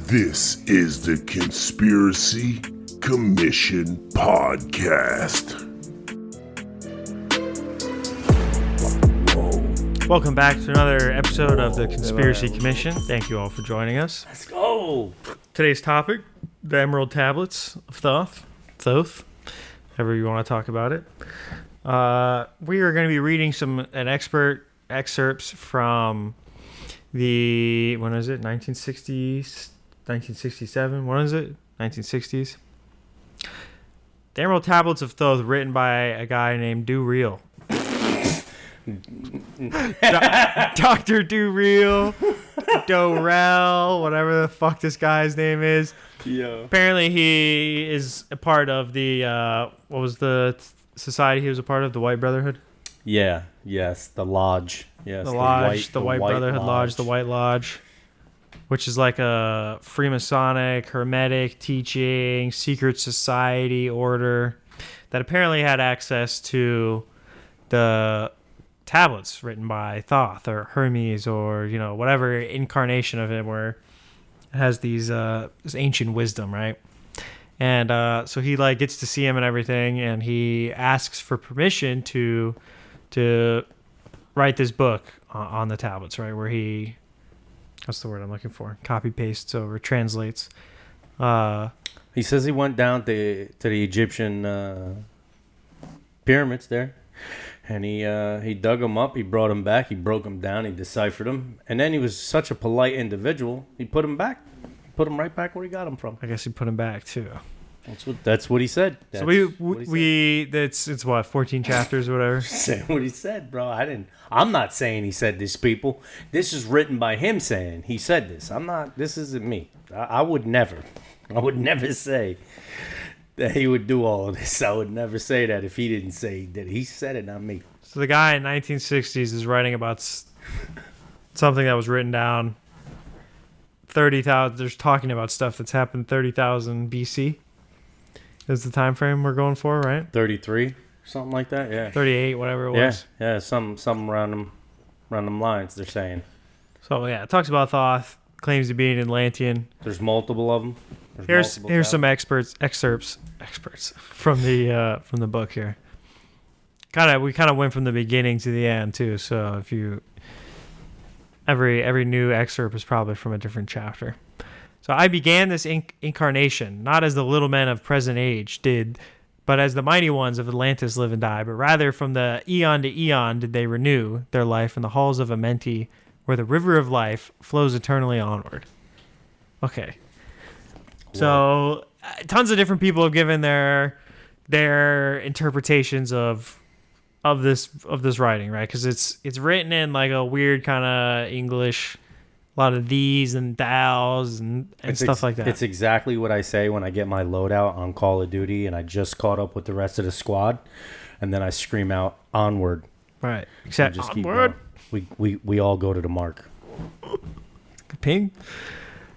This is the Conspiracy Commission Podcast. Welcome back to another episode of the Conspiracy Commission. Thank you all for joining us. Let's go. Today's topic, the Emerald Tablets of Thoth, however you want to talk about it. We are going to be reading excerpts from the, when is it, 1960s, 1967, when is it, 1960s? The Emerald Tablets of Thoth, written by a guy named Do Real. Dr. Do Real, Dorel, whatever the fuck this guy's name is. Yeah. Apparently he is a part of the, what was the society he was a part of? The White Brotherhood? Yeah. Yes. The Lodge. Yes. The Lodge, the White Brotherhood Lodge, the White Lodge, which is like a Freemasonic, Hermetic teaching, secret society order that apparently had access to the tablets written by Thoth or Hermes or, you know, whatever incarnation of him where it has these this ancient wisdom, right? And so he like gets to see him and everything, and he asks for permission to write this book on the tablets, right? Where he, what's the word I'm looking for? Copy pastes over, translates. He says he went down to the Egyptian pyramids there. And he dug them up, he brought them back, he broke them down, he deciphered them. And then he was such a polite individual, he put them back. Put them right back where he got them from. I guess he put them back too. That's what he said. So it's what, 14 chapters or whatever? Saying what he said, bro. I'm not saying he said this, people. This is written by him saying he said this. This isn't me. I would never say that he would do all of this. I would never say that if he didn't say that. He said it, not me. So the guy in 1960s is writing about something that was written down 30,000. There's talking about stuff that's happened 30,000 BC. Is the time frame we're going for, right? 33, something like that. Yeah. 38, whatever it was. Yeah. Some around them lines. They're saying. So yeah, it talks about Thoth. Claims to be an Atlantean. There's multiple of them. Here's some excerpts from the book here. We kind of went from the beginning to the end too. So if you every new excerpt is probably from a different chapter. So I began this incarnation not as the little men of present age did, but as the mighty ones of Atlantis live and die. But rather from the eon to eon did they renew their life in the halls of Amenti, where the river of life flows eternally onward. Okay. So, tons of different people have given their interpretations of this writing, right? Because it's written in like a weird kind of English, a lot of these and thous and stuff like that. It's exactly what I say when I get my loadout on Call of Duty and I just caught up with the rest of the squad, and then I scream out onward. Right. Except just onward. We all go to the mark. Ping.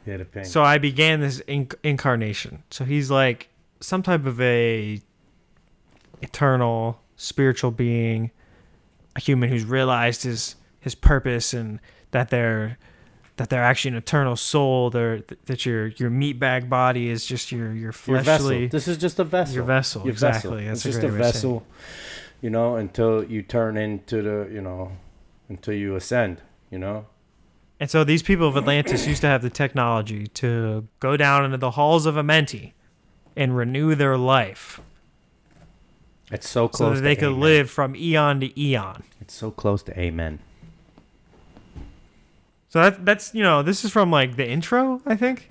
Yeah, the ping. So I began this incarnation. So he's like some type of a eternal spiritual being, a human who's realized his purpose, and that they're actually an eternal soul. That your meatbag body is just your fleshly. Your vessel. This is just a vessel. Your vessel, exactly. It's just a vessel, you know, until you turn into until you ascend, you know. And so these people of Atlantis used to have the technology to go down into the halls of Amenti and renew their life. It's so close so that they could live from eon to eon. It's so close to amen. So that's this is from like the intro, I think.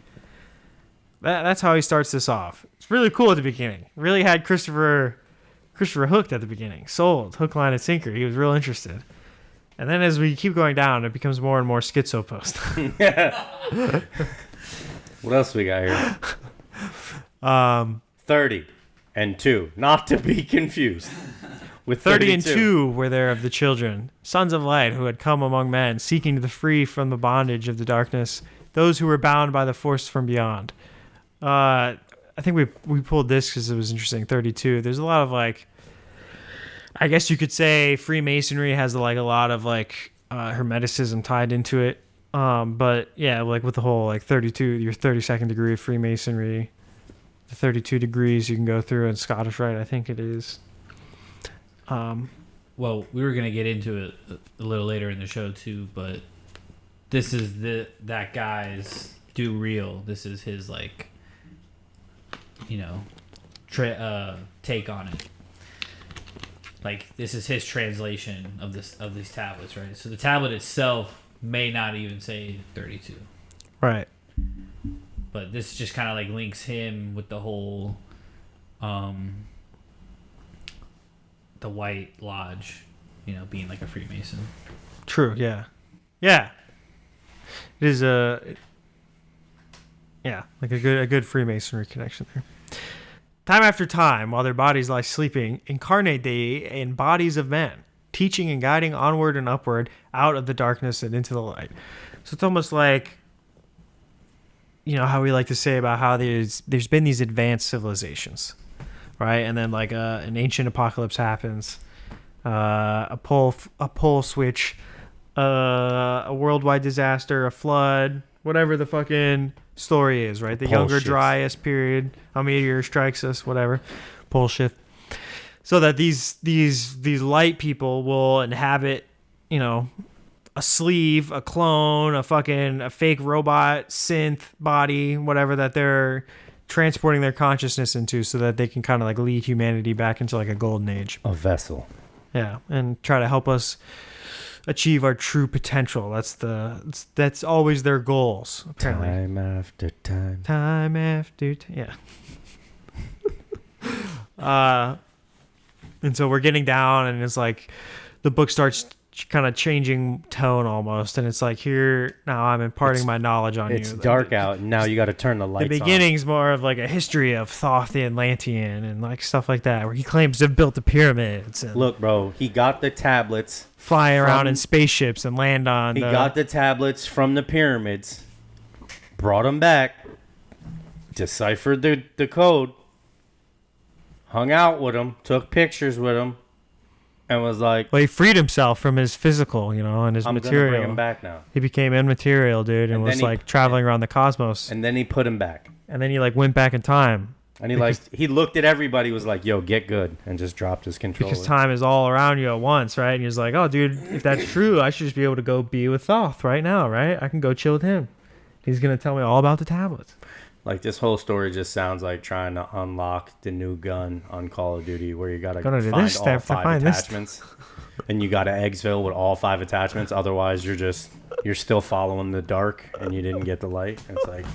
That's how he starts this off. It's really cool at the beginning. Really had Christopher hooked at the beginning. Sold, hook, line, and sinker. He was real interested. And then as we keep going down, it becomes more and more schizo post. What else we got here? 30 and 2, not to be confused with 30 and 2 were there of the children, sons of light, who had come among men, seeking to free from the bondage of the darkness, those who were bound by the force from beyond. I think we pulled this because it was interesting. 32. There's a lot of like, I guess you could say Freemasonry has like a lot of like Hermeticism tied into it. But yeah, like with the whole like 32, your 32nd degree of Freemasonry, the 32 degrees you can go through in Scottish Rite, I think it is. Well, we were gonna get into it a little later in the show too, but this is that guy's do real. This is his like, take on it. Like this is his translation of these tablets, right? So the tablet itself may not even say 32, Right. but this just kind of like links him with the whole, the White Lodge, being like a Freemason. True. Yeah. Yeah. It is like a good Freemasonry connection there. Time after time, while their bodies lie sleeping, incarnate they in bodies of men, teaching and guiding onward and upward out of the darkness and into the light. So it's almost like, how we like to say about how there's been these advanced civilizations, right? And then like an ancient apocalypse happens, a pole switch, a worldwide disaster, a flood, whatever the fucking story is, right? The Younger Dryas period, a meteor strikes us, whatever, pole shift. So that these light people will inhabit, a sleeve, a clone, a fake robot, synth body, whatever that they're transporting their consciousness into, so that they can kind of like lead humanity back into like a golden age. A vessel. Yeah, and try to help us achieve our true potential. That's always their goals, apparently. Time after time. Time after time. Yeah. And so we're getting down, and it's like the book starts kind of changing tone almost, and it's like, here now I'm imparting my knowledge on you. It's dark out, and now you got to turn the lights on. The beginning's more of like a history of Thoth the Atlantean and like stuff like that, where he claims to have built the pyramids. And look, bro, he got the tablets. Fly around in spaceships and land on. He got the tablets from the pyramids, brought them back, deciphered the code, hung out with them, took pictures with them, and was like, well, he freed himself from his physical, and his I'm material. gonna bring him back now. He became immaterial, dude, and was like traveling around the cosmos. And then he put him back. And then he like went back in time. And he looked at everybody, was like, yo, get good, and just dropped his controller. Because time is all around you at once, right? And he's like, oh, dude, if that's true, I should just be able to go be with Thoth right now, right? I can go chill with him. He's going to tell me all about the tablets. Like, this whole story just sounds like trying to unlock the new gun on Call of Duty, where you got to find all 5 attachments. And you got to exfil with all 5 attachments. Otherwise, you're still following the dark, and you didn't get the light. It's like,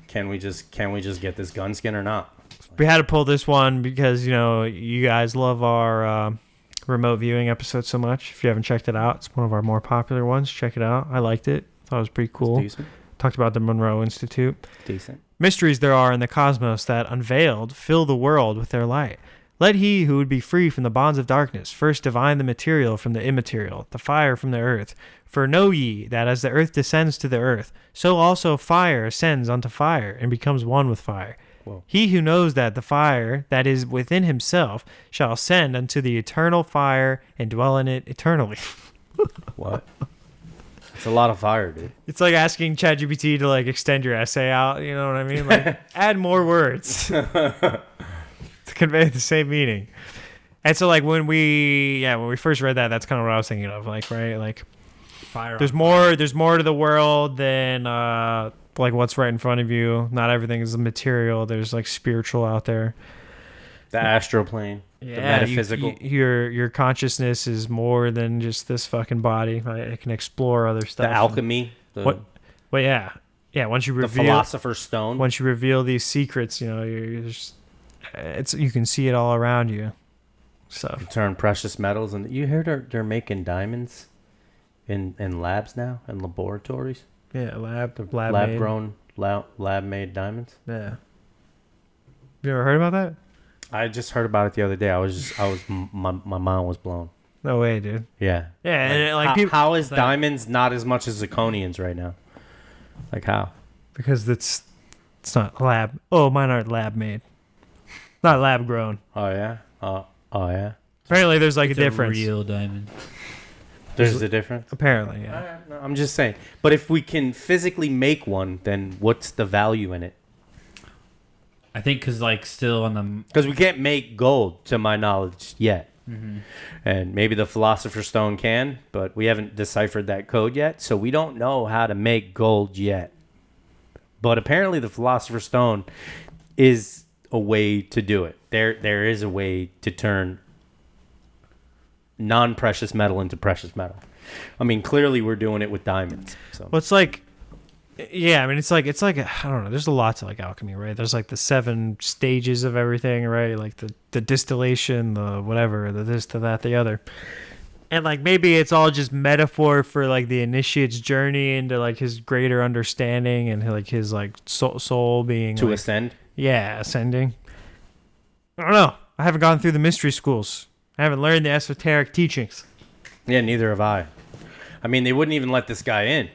can we just get this gun skin or not? We had to pull this one because, you guys love our remote viewing episode so much. If you haven't checked it out, it's one of our more popular ones. Check it out. I liked it. Thought it was pretty cool. It's decent. Talked about the Monroe Institute. Decent. Mysteries there are in the cosmos that, unveiled, fill the world with their light. Let he who would be free from the bonds of darkness first divine the material from the immaterial, the fire from the earth. For know ye that as the earth descends to the earth, so also fire ascends unto fire and becomes one with fire. Whoa. He who knows that the fire that is within himself shall ascend unto the eternal fire and dwell in it eternally. What? It's a lot of fire, dude. It's like asking ChatGPT to like extend your essay out. You know what I mean? Like add more words to convey the same meaning. And so like when we first read that, that's kind of what I was thinking of. Like, right? Like Fire. there's more to the world than like what's right in front of you. Not everything is material. There's like spiritual out there. The astral plane. Yeah, the metaphysical. Your consciousness is more than just this fucking body. Right? It can explore other stuff. The alchemy. Well, yeah. Once you the reveal philosopher's stone. Once you reveal these secrets, you're just, you can see it all around you. So You turn precious metals, and you heard they're making diamonds in labs now, in laboratories. yeah, lab made diamonds. Yeah. You ever heard about that? I just heard about it the other day. My mind was blown. No way, dude. Yeah. Yeah, how is diamonds not as much as zirconians right now? Like how? Because it's not lab. Oh, mine aren't lab made. Not lab grown. Oh yeah. Oh yeah. Apparently, there's like It's a difference. A real diamond. There's a difference? Apparently, yeah. Alright, no, I'm just saying. But if we can physically make one, then what's the value in it? I think because like still on the Because we can't make gold, to my knowledge, yet. And maybe the philosopher's stone can, but we haven't deciphered that code yet, so we don't know how to make gold yet. But apparently the philosopher's stone is a way to do it. There is a way to turn non-precious metal into precious metal. I mean, clearly we're doing it with diamonds. So. Well, it's like, yeah, I mean, it's like I don't know. There's a lot to like alchemy, right? There's like the 7 stages of everything, right? Like the distillation, the whatever, the this, the that, the other. And like maybe it's all just metaphor for like the initiate's journey into like his greater understanding and like his like soul being To like, ascend? Yeah, ascending. I don't know. I haven't gone through the mystery schools. I haven't learned the esoteric teachings. Yeah, neither have I. I mean, they wouldn't even let this guy in.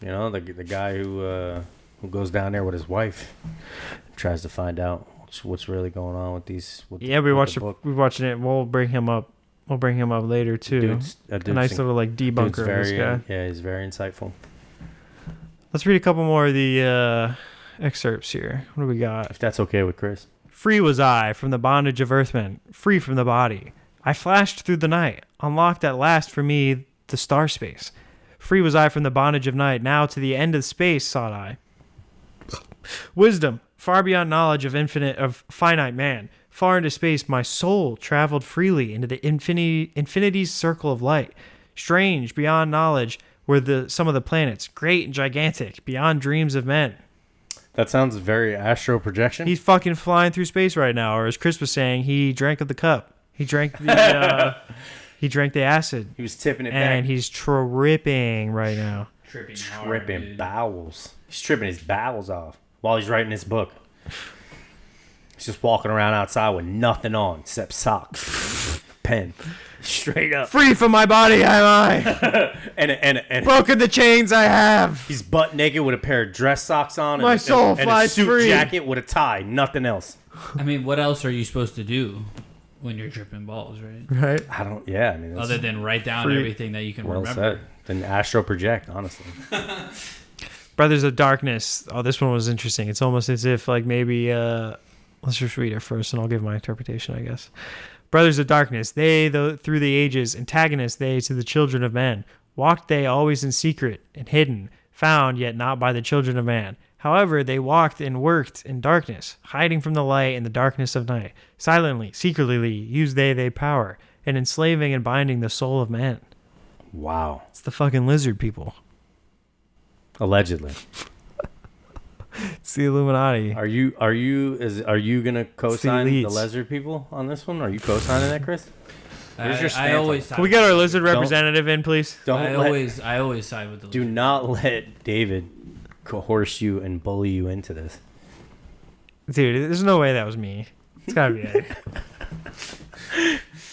You know, the guy who goes down there with his wife, tries to find out what's really going on with these. We're watching it. We'll bring him up. We'll bring him up later too. A nice little like debunker of this guy. Yeah, he's very insightful. Let's read a couple more of the excerpts here. What do we got? If that's okay with Chris. Free was I from the bondage of earthmen, free from the body. I flashed through the night, unlocked at last for me the star space. Free was I from the bondage of night, now to the end of space sought I. Wisdom, far beyond knowledge of finite man, far into space my soul traveled freely into the infinity's circle of light. Strange, beyond knowledge, were some of the planets, great and gigantic, beyond dreams of men. That sounds very astro projection. He's fucking flying through space right now, or as Chris was saying, he drank of the cup. He drank the he drank the acid. He was tipping it back. And he's tripping right now. Tripping bowels. He's tripping his bowels off while he's writing his book. He's just walking around outside with nothing on except socks, pen, straight up. Free from my body am I. and broken the chains I have. He's butt naked with a pair of dress socks on. My soul and flies a suit free. jacket with a tie. Nothing else. I mean, what else are you supposed to do when you're tripping balls, right? Right. I don't. Yeah. I mean, that's other than write down everything that you can well remember. said. Then astro project, honestly. Brothers of Darkness. Oh, this one was interesting. It's almost as if like maybe let's just read it first and I'll give my interpretation, I guess. Brothers of Darkness, they through the ages, antagonists they to the children of men. Walked they always in secret and hidden, found yet not by the children of man. However, they walked and worked in darkness, hiding from the light in the darkness of night. Silently, secretly used they power, and enslaving and binding the soul of man. Wow. It's the fucking lizard people. Allegedly. It's the Illuminati. Are you gonna co-sign the lizard people on this one? Are you co-signing that, Chris? Where's your stance? Can we get our lizard representative in, please? I always side with the lizard. Do not let David coerce you and bully you into this. Dude, there's no way that was me. It's gotta be it.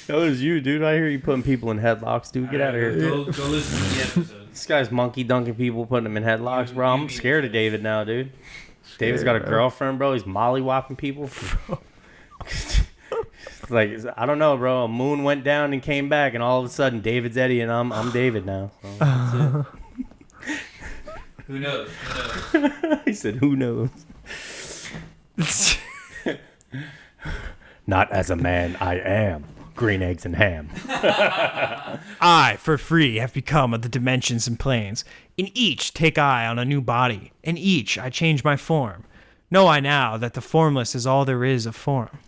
That was you, dude. I hear you putting people in headlocks, dude. Get out of here. Go listen to the episode. This guy's monkey dunking people, putting them in headlocks, bro. I'm scared of David now, dude. David's got a girlfriend, bro. He's mollywhopping people. Like, I don't know, bro. A moon went down and came back, and all of a sudden, David's Eddie, and I'm David now. So that's it. Who knows? He said, who knows? Not as a man, I am. Green eggs and ham. I, for free, have become of the dimensions and planes. In each take I on a new body. In each I change my form. Know I now that the formless is all there is of form.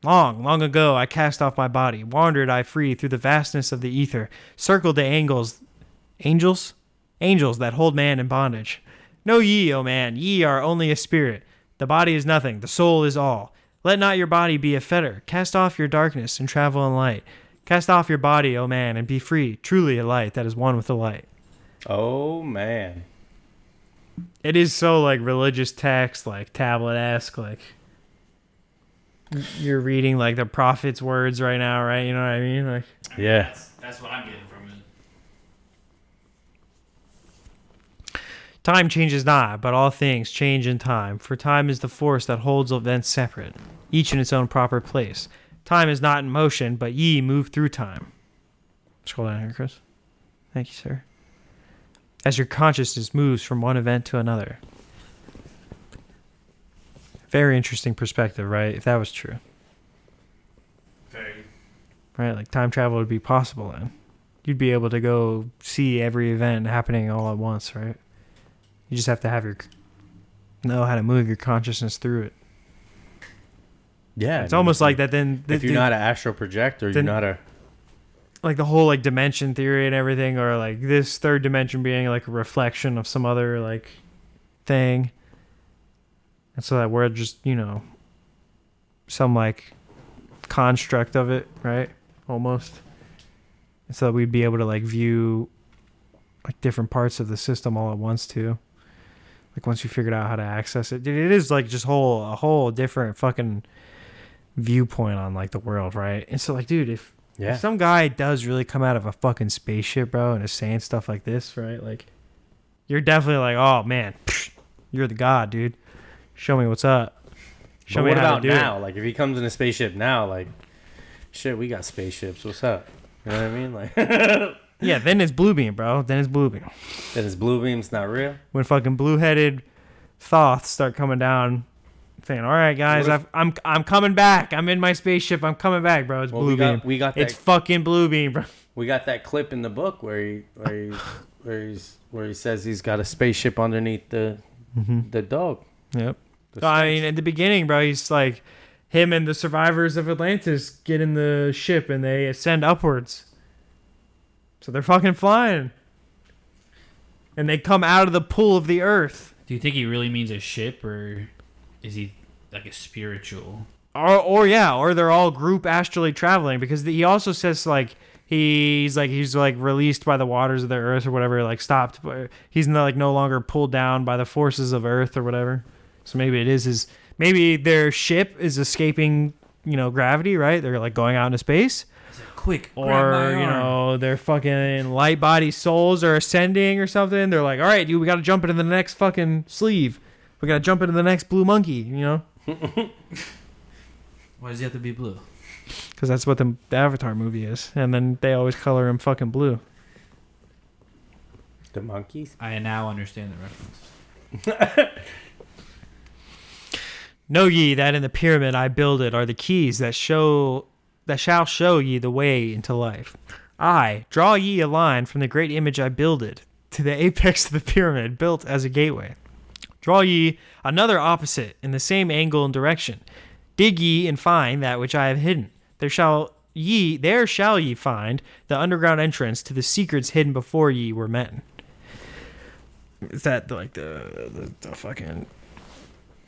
Long, long ago I cast off my body. Wandered I free through the vastness of the ether. Circled the angels that hold man in bondage. Know ye, O man, ye are only a spirit. The body is nothing, the soul is all. Let not your body be a fetter. Cast off your darkness and travel in light. Cast off your body, O man, and be free, truly a light that is one with the light. Oh, man. It is so, like, religious text, like, tablet-esque, like, you're reading, like, the prophet's words right now, right? You know what I mean? Like, yeah. That's what I'm getting from it. Time changes not, but all things change in time. For time is the force that holds events separate, each in its own proper place. Time is not in motion, but ye move through time. Scroll down here, Chris. Thank you, sir. As your consciousness moves from one event to another. Very interesting perspective, right? If that was true. Very. Right? Like time travel would be possible then. You'd be able to go see every event happening all at once, right? You just have to have know how to move your consciousness through it. Yeah. It's almost like that then. If you're not an astral projector, you're not a... Like the whole like dimension theory and everything, or like this third dimension being like a reflection of some other like thing. And so that we're just, some like construct of it, right? Almost. And so that we'd be able to like view like different parts of the system all at once too. Like once you figured out how to access it. Dude, it is like just a whole different fucking viewpoint on like the world, right? And so like, dude, if some guy does really come out of a fucking spaceship, bro, and is saying stuff like this, right? Like, you're definitely like, oh man, you're the god, dude. Show me what's up. Show me how to do now? Like, if he comes in a spaceship now, like, shit, we got spaceships. What's up? You know what I mean? Like, yeah. Then it's blue beam, bro. Then it's blue beam. Then it's blue beam's not real. When fucking blue-headed Thoths start coming down, saying, "All right, guys, I'm coming back. I'm in my spaceship. I'm coming back, bro. It's blue beam. We got it's fucking blue beam, bro." We got that clip in the book where he says he's got a spaceship underneath the dog. Yep. I mean, at the beginning, bro, he's like, him and the survivors of Atlantis get in the ship and they ascend upwards. So they're fucking flying. And they come out of the pool of the earth. Do you think he really means a ship, or is he like a spiritual? Or they're all group astrally traveling, because he also says like he's released by the waters of the earth or whatever, like stopped. He's no longer pulled down by the forces of earth or whatever. So maybe it is maybe their ship is escaping, gravity, right? They're like going out into space. Quick, or their fucking light body souls are ascending or something. They're like, all right, dude, we got to jump into the next fucking sleeve. We got to jump into the next blue monkey, Why does he have to be blue? Because that's what the Avatar movie is, and then they always color him fucking blue. The monkeys. I now understand the reference. Know ye that in the pyramid I builded are the keys that shall show ye the way into life. I draw ye a line from the great image I builded to the apex of the pyramid built as a gateway. Draw ye another opposite in the same angle and direction. Dig ye and find that which I have hidden. There shall ye find the underground entrance to the secrets hidden before ye were met. Is that like the fucking...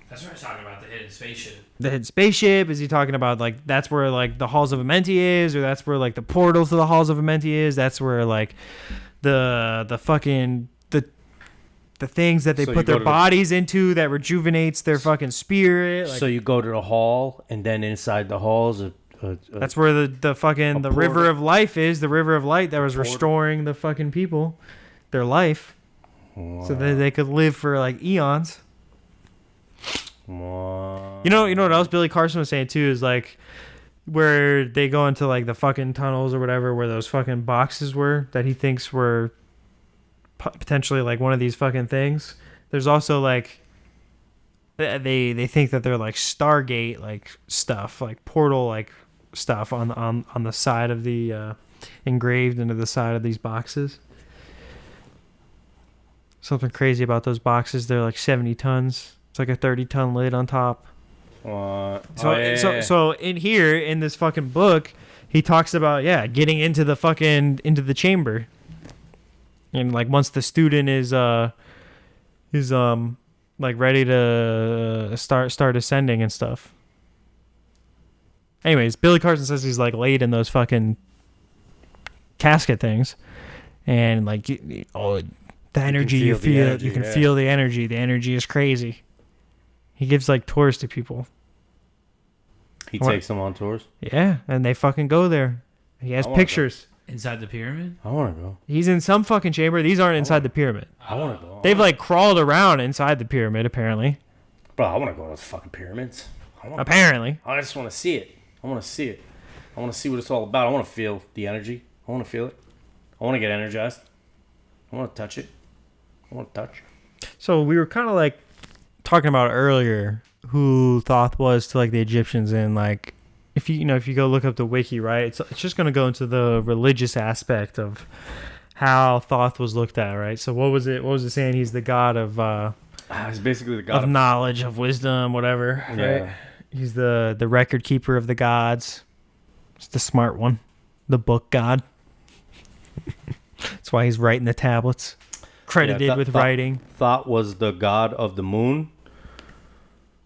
That's what I was talking about, the hidden spaceship. The hidden spaceship? Is he talking about like that's where like the halls of Amenti is, or that's where like the portal to the halls of Amenti is? That's where like the fucking the things that they put their bodies into that rejuvenates their fucking spirit. Like, so you go to the hall, and then inside the halls, that's where the fucking the river of life is. The river of light that was restoring the fucking people, their life, so that they could live for like eons. You know what else Billy Carson was saying too is like where they go into like the fucking tunnels or whatever where those fucking boxes were that he thinks were potentially like one of these fucking things. There's also like they think that they're like Stargate like stuff, like portal like stuff on the side of the engraved into the side of these boxes. Something crazy about those boxes, they're like 70 tons. It's like a 30-ton lid on top. So in here, in this fucking book, he talks about, getting into the chamber. And like once the student is like ready to start ascending and stuff. Anyways, Billy Carson says he's like laid in those fucking casket things. And like, the energy you feel, you can feel the energy. The energy is crazy. He gives like tours to people. He takes them on tours? Yeah, and they fucking go there. He has pictures. Inside the pyramid? I want to go. He's in some fucking chamber. These aren't inside the pyramid. I want to go. They've like crawled around inside the pyramid, apparently. Bro, I want to go to those fucking pyramids. Apparently. I just want to see it. I want to see what it's all about. I want to feel the energy. I want to feel it. I want to get energized. I want to touch it. I want to touch. So we were kind of like talking about earlier who Thoth was to like the Egyptians, and like if you go look up the wiki, right, it's just going to go into the religious aspect of how Thoth was looked at, right? So what was it saying? He's the god of He's basically the god of knowledge, of wisdom, whatever. Yeah. Right? He's the record keeper of the gods. He's the smart one, the book god. That's why he's writing the tablets, credited with writing. Thoth was the god of the moon,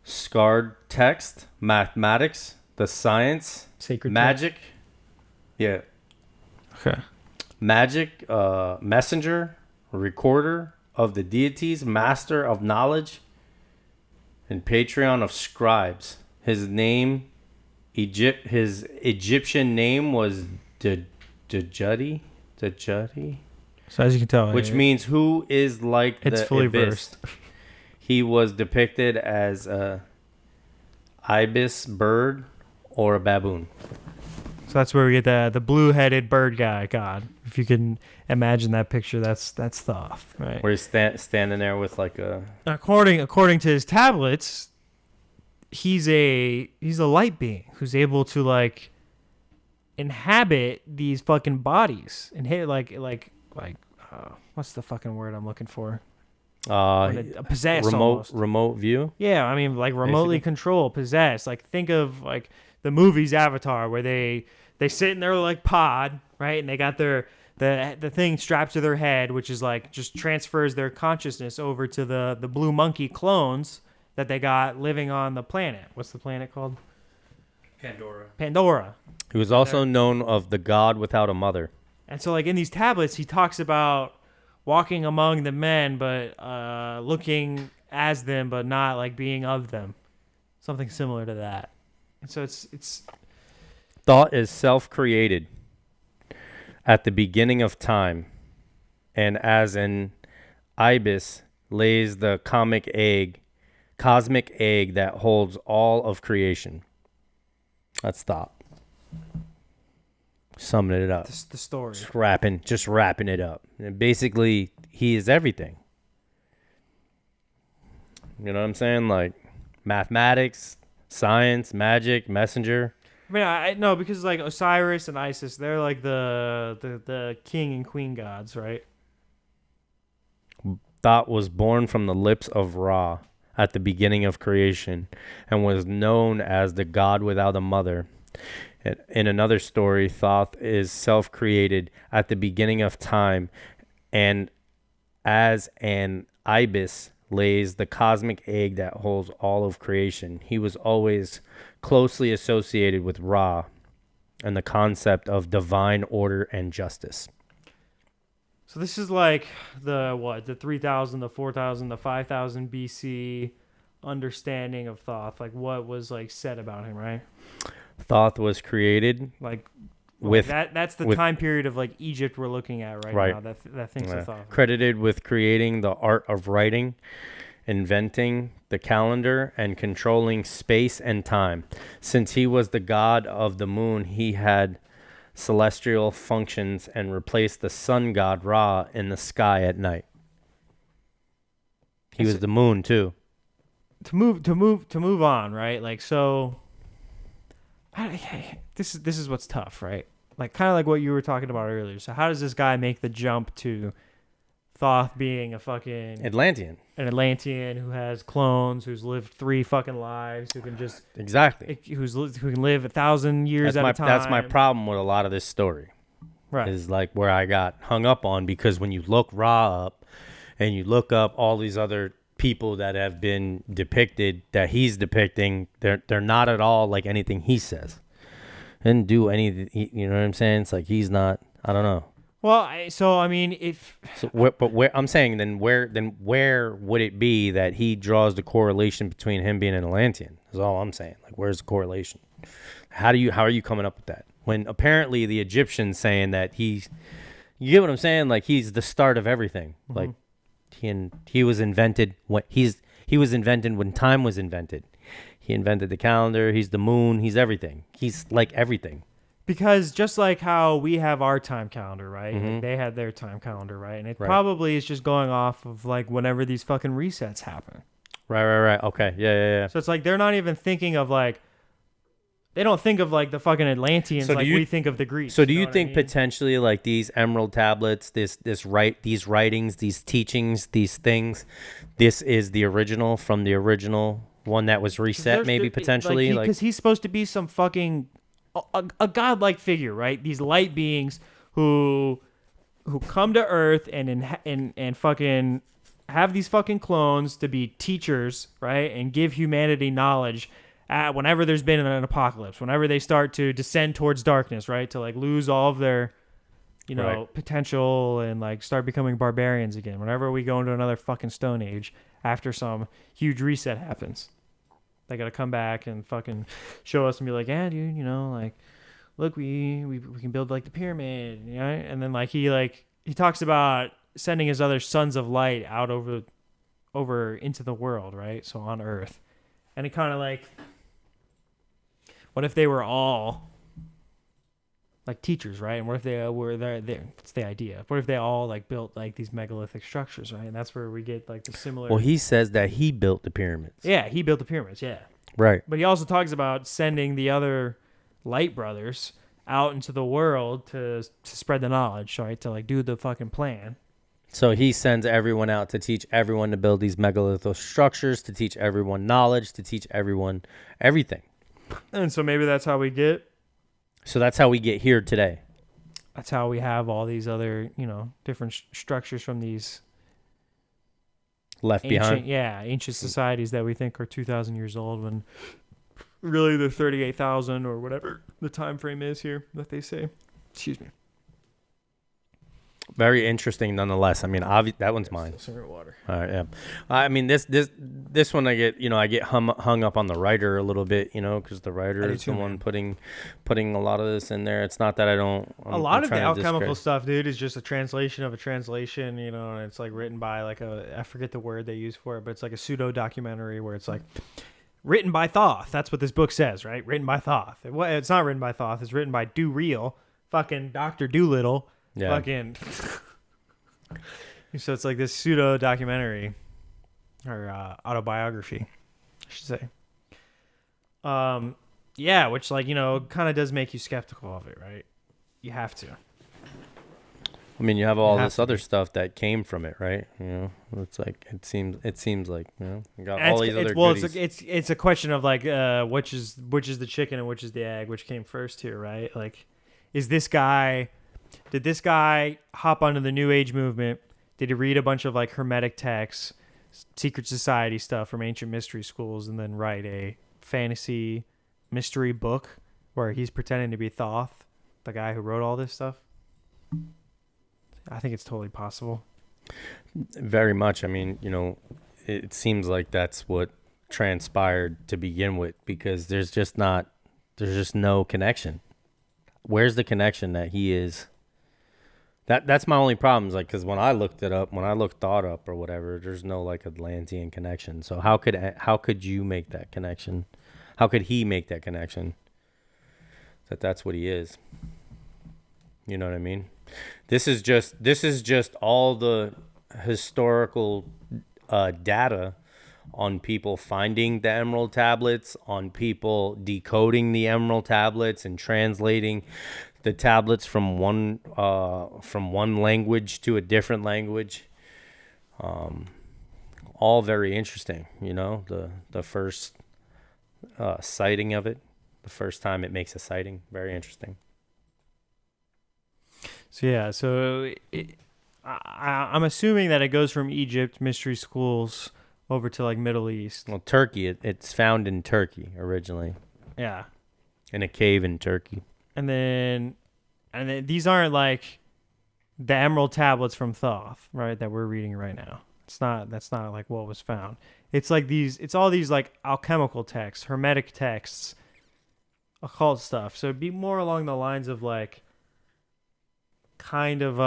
scarred text, mathematics, the science, Sacred magic. Yeah. Okay. Magic, messenger, recorder of the deities, master of knowledge, and patron of scribes. His Egyptian name was Dejudi. So as you can tell, Which means who is like it's the fully abyss. versed. He was depicted as a ibis bird or a baboon. So that's where we get the blue-headed bird guy god. If you can imagine that picture, that's Thoth, right? Where he's standing there with like a... According to his tablets, he's a light being who's able to like inhabit these fucking bodies and hit like what's the fucking word I'm looking for? Possess almost. Remote view. Yeah, I mean like remotely control, possess. Like think of like the movie's Avatar where they sit in their like pod, right? And they got the thing strapped to their head, which is like just transfers their consciousness over to the blue monkey clones that they got living on the planet. What's the planet called? Pandora. He was also known of the god without a mother. And so like in these tablets, he talks about walking among the men, but looking as them, but not like being of them. Something similar to that. And so it's Thought is self-created at the beginning of time, and as an ibis lays the cosmic egg that holds all of creation. That's Thought. Summing it up. the story. Just wrapping it up. And basically, he is everything. You know what I'm saying? Like mathematics, science, magic, messenger. I mean, I know because like Osiris and Isis, they're like the king and queen gods, right? Thoth was born from the lips of Ra at the beginning of creation and was known as the god without a mother. In another story, Thoth is self-created at the beginning of time, and as an ibis lays the cosmic egg that holds all of creation. He was always closely associated with Ra and the concept of divine order and justice. So this is like the 3000, the 4000, the 5000 BC understanding of Thoth, like what was like said about him, right? Thoth was created like with that's the time period of like Egypt we're looking at right now. That thinks of Thoth. Credited with creating the art of writing, inventing the calendar, and controlling space and time. Since he was the god of the moon, he had celestial functions and replaced the sun god Ra in the sky at night. He was the moon too. To move on, right? Like so. This is what's tough, right? Like kind of like what you were talking about earlier. So how does this guy make the jump to Thoth being a fucking an Atlantean who has clones, who's lived 3 fucking lives, who can just who can live 1,000 years at a time? That's my problem with a lot of this story. Right. Is like where I got hung up on, because when you look Ra up and you look up all these other people that have been depicted that he's depicting, they're not at all like anything he says. Didn't do any, you know what I'm saying? It's like he's not. I don't know. Well, I mean, if where I'm saying, then where would it be that he draws the correlation between him being an Atlantean? Is all I'm saying. Like, where's the correlation? How are you coming up with that? When apparently the Egyptians saying that you get what I'm saying? Like he's the start of everything. Mm-hmm. Like. He was invented when he was invented when time was invented. He invented the calendar. He's the moon. He's everything. He's like everything. Because just like how we have our time calendar, right? Mm-hmm. Like they had their time calendar, right? And it Right. probably is just going off of like whenever these fucking resets happen. Right. Okay. Yeah. So it's like they're not even thinking of like, they don't think of like the fucking Atlanteans So do like you- we think of the Greeks. So do know you what I think mean? potentially like these emerald tablets, these writings, these teachings, these things, this is the original from the original one that was reset, maybe potentially? Because he's supposed to be some fucking a godlike figure, right? These light beings who come to Earth and fucking have these fucking clones to be teachers, right? And give humanity knowledge whenever there's been an apocalypse, whenever they start to descend towards darkness, right? To like lose all of their, Right. potential and like start becoming barbarians again. Whenever we go into another fucking stone age after some huge reset happens. They gotta come back and fucking show us and be like, yeah, dude, like, look, we can build like the pyramid, and then like he talks about sending his other sons of light out over into the world, right? So on Earth, and it kind of like, what if they were all like teachers, right? And what if they were there? That's the idea. What if they all like built like these megalithic structures, right? And that's where we get like the similar. Well, he says that he built the pyramids. Yeah, he built the pyramids. Yeah. Right. But he also talks about sending the other light brothers out into the world to spread the knowledge, right? To like do the fucking plan. So he sends everyone out to teach everyone to build these megalithic structures, to teach everyone knowledge, to teach everyone everything. And so maybe that's how we get. So that's how we get here today. That's how we have all these other, different structures from these Left behind. ancient societies that we think are 2,000 years old when really they're 38,000 or whatever the time frame is here that they say. Excuse me. Very interesting, nonetheless. I mean, that one's mine. Some water. All right, yeah. I mean, this one I get hung up on the writer a little bit, because the writer is the one putting a lot of this in there. It's not that I don't. A lot of the alchemical stuff, dude, is just a translation of a translation, and it's like written by like I forget the word they use for it, but it's like a pseudo documentary where it's like written by Thoth. That's what this book says, right? Written by Thoth. It's not written by Thoth. It's written by Do Real, fucking Dr. Doolittle. Yeah. Fucking. So it's like this pseudo documentary or autobiography, I should say. Yeah, which like kind of does make you skeptical of it, right? You have to. I mean, you have all this other stuff that came from it, right? It's like it seems like you got all these other goodies. It's a question of like which is the chicken and which is the egg, which came first here, right? Like, did this guy hop onto the New Age movement? Did he read a bunch of like Hermetic texts, secret society stuff from ancient mystery schools, and then write a fantasy mystery book where he's pretending to be Thoth, the guy who wrote all this stuff? I think it's totally possible. Very much. I mean, it seems like that's what transpired to begin with, because there's just no connection. Where's the connection that he is? That's my only problem. Is like, because when I looked Thoth up or whatever, there's no like Atlantean connection. So how could you make that connection? How could he make that connection? That's what he is. You know what I mean? This is just all the historical data on people finding the emerald tablets, on people decoding the emerald tablets and translating the tablets from one language to a different language. All very interesting, the first sighting of it, the first time it makes a sighting, very interesting. So yeah, I'm assuming that it goes from Egypt mystery schools over to like Middle East. Well, Turkey, it's found in Turkey originally. Yeah. In a cave in Turkey. And then these aren't like the emerald tablets from Thoth, right? That we're reading right now. That's not like what was found. It's like it's all these like alchemical texts, Hermetic texts, occult stuff. So it'd be more along the lines of like kind of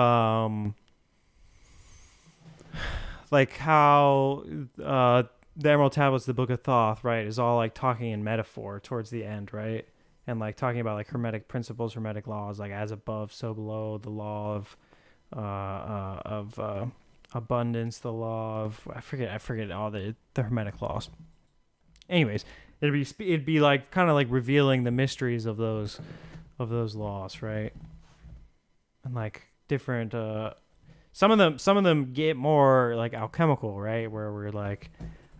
like how the Emerald Tablets, the Book of Thoth, right, is all like talking in metaphor towards the end, right? and like talking about like hermetic principles, hermetic laws, like as above, so below, the law of abundance, the law of I forget all the hermetic laws. Anyways, it'd be like kind of like revealing the mysteries of those laws, right? And like different some of them get more like alchemical, right? Where we're like,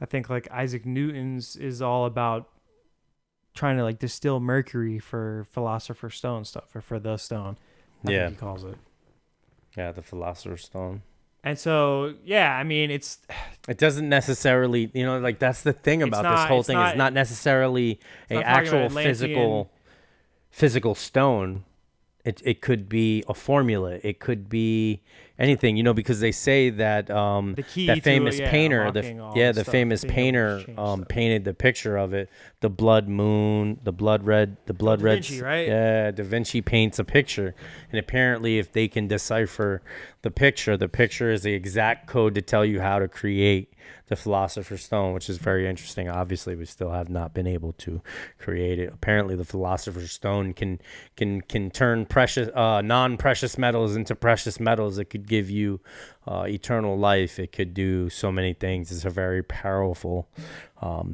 I think like Isaac Newton's is all about trying to like distill mercury for philosopher's stone stuff, or for the stone. I think he calls it. Yeah, the philosopher's stone. And so, yeah, I mean, it doesn't necessarily, like that's the thing about this whole thing. It's not necessarily an actual physical stone. It could be a formula. It could be anything, because they say that that famous painter, the famous painter painted the picture of it, the blood moon, the blood red. Da Vinci, right? Yeah, Da Vinci paints a picture, and apparently, if they can decipher the picture is the exact code to tell you how to create the philosopher's stone, which is very interesting. Obviously, we still have not been able to create it. Apparently, the philosopher's stone can turn precious non-precious metals into precious metals. It could give you eternal life. It could do so many things. It's a very powerful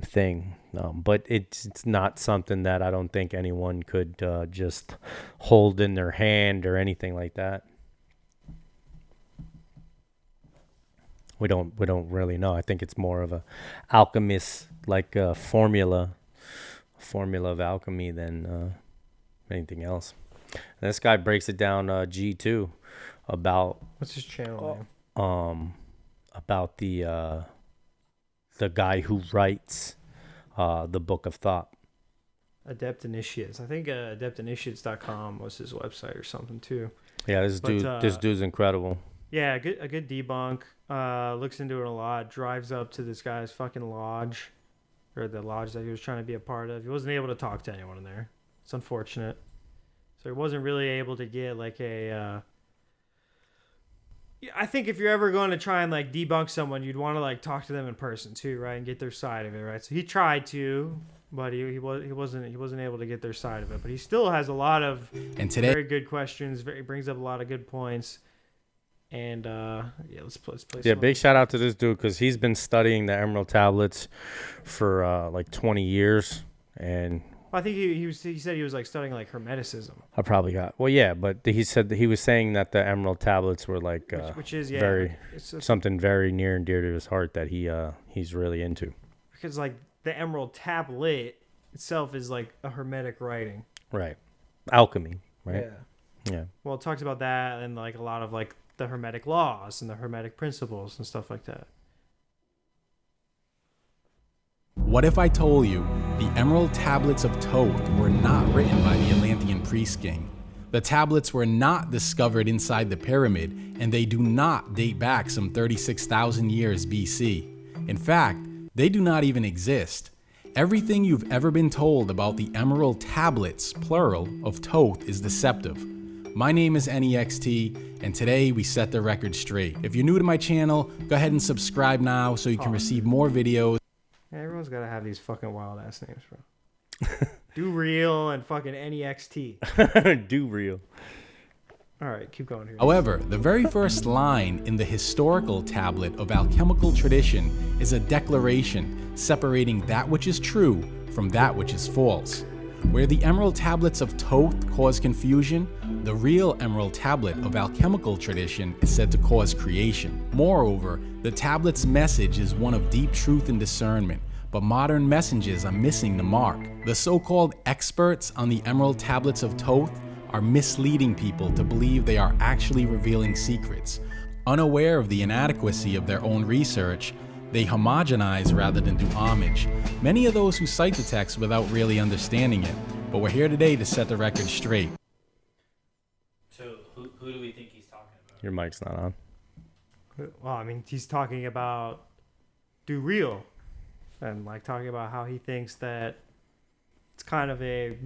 thing, but it's not something that I don't think anyone could just hold in their hand or anything like that. We don't really know. I think it's more of a alchemist, like a formula of alchemy than anything else. And this guy breaks it down G2 about what's his channel name? About the guy who writes the Book of Thoth. Adept Initiates. I think adeptinitiates.com was his website or something too. Yeah, this dude's incredible. Yeah, a good debunk. Looks into it a lot. Drives up to this guy's fucking lodge, or the lodge that he was trying to be a part of. He wasn't able to talk to anyone in there. It's unfortunate. So he wasn't really able to get like a. I think if you're ever going to try and like debunk someone, you'd want to like talk to them in person too, right, and get their side of it, right? So he tried to, but he wasn't able to get their side of it. But he still has a lot of very good questions. Brings up a lot of good points. And let's play. Yeah, big shout out to this dude because he's been studying the Emerald Tablets for like 20 years, and I think he said he was like studying like Hermeticism. I probably got but he said that he was saying that the Emerald Tablets were like which is something very near and dear to his heart that he's really into. Because like the Emerald Tablet itself is like a Hermetic writing, right? Alchemy, right? Yeah. Well, it talks about that and like a lot of like the Hermetic laws and the Hermetic principles and stuff like that. What if I told you the Emerald Tablets of Thoth were not written by the Atlantean priest king? The tablets were not discovered inside the pyramid, and they do not date back some 36,000 years BC. In fact, they do not even exist. Everything you've ever been told about the Emerald Tablets, plural, of Thoth is deceptive. My name is NEXT, and today we set the record straight. If you're new to my channel, go ahead and subscribe now so you can receive more videos. Yeah, everyone's got to have these fucking wild ass names, bro. Do Real and fucking NEXT. Do Real. All right, keep going here. However, the very first line in the historical tablet of alchemical tradition is a declaration separating that which is true from that which is false. Where the Emerald Tablets of Thoth cause confusion, the real Emerald Tablet of alchemical tradition is said to cause creation. Moreover, the tablet's message is one of deep truth and discernment, but modern messengers are missing the mark. The so-called experts on the Emerald Tablets of Thoth are misleading people to believe they are actually revealing secrets. Unaware of the inadequacy of their own research, they homogenize rather than do homage. Many of those who cite the text without really understanding it, but we're here today to set the record straight. So who do we think he's talking about? Your mic's not on. Well, I memean, he's talking about Do Real, and like talking about how he thinks that it's kind of a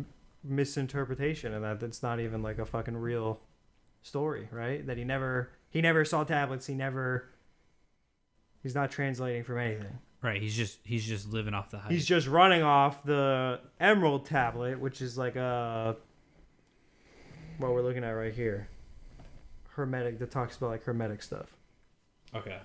misinterpretation and that it's not even like a fucking real story, right? That he never saw tablets. He's not translating from anything. Right. He's just living off the hype. He's just running off the Emerald Tablet, which is like what we're looking at right here. Hermetic, that talks about like hermetic stuff. Okay.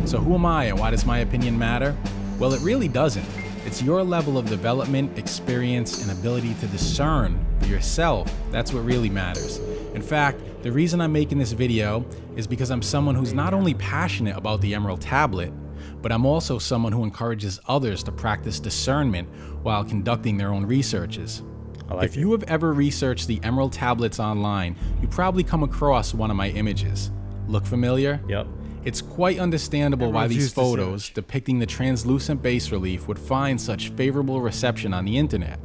So who am I and why does my opinion matter? Well, it really doesn't. It's your level of development, experience, and ability to discern for yourself. That's what really matters. In fact, the reason I'm making this video is because I'm someone who's not only passionate about the Emerald Tablet, but I'm also someone who encourages others to practice discernment while conducting their own researches. If you have ever researched the Emerald Tablets online, you probably come across one of my images. Look familiar? Yep. It's quite understandable why Everyone's these used this photos image. depicting the translucent bas relief would find such favorable reception on the internet.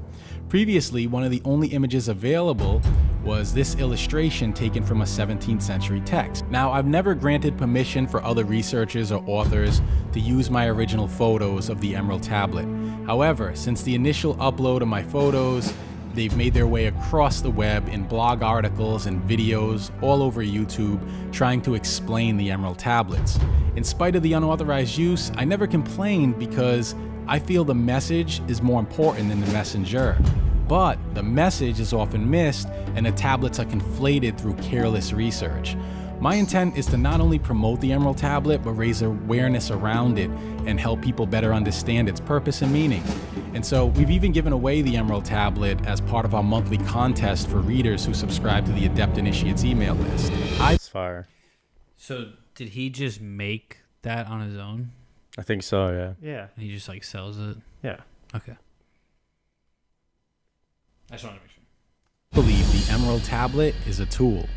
Previously, one of the only images available was this illustration taken from a 17th century text. Now, I've never granted permission for other researchers or authors to use my original photos of the Emerald Tablet. However, since the initial upload of my photos, they've made their way across the web in blog articles and videos all over YouTube trying to explain the Emerald Tablets. In spite of the unauthorized use, I never complained because I feel the message is more important than the messenger. But the message is often missed and the tablets are conflated through careless research. My intent is to not only promote the Emerald Tablet, but raise awareness around it and help people better understand its purpose and meaning. And so we've even given away the Emerald Tablet as part of our monthly contest for readers who subscribe to the Adept Initiates email list. It's fire. So did he just make that on his own? I think so, yeah. Yeah. And he just like sells it? Yeah. Okay. I just wanted to make sure. Believe the Emerald Tablet is a tool.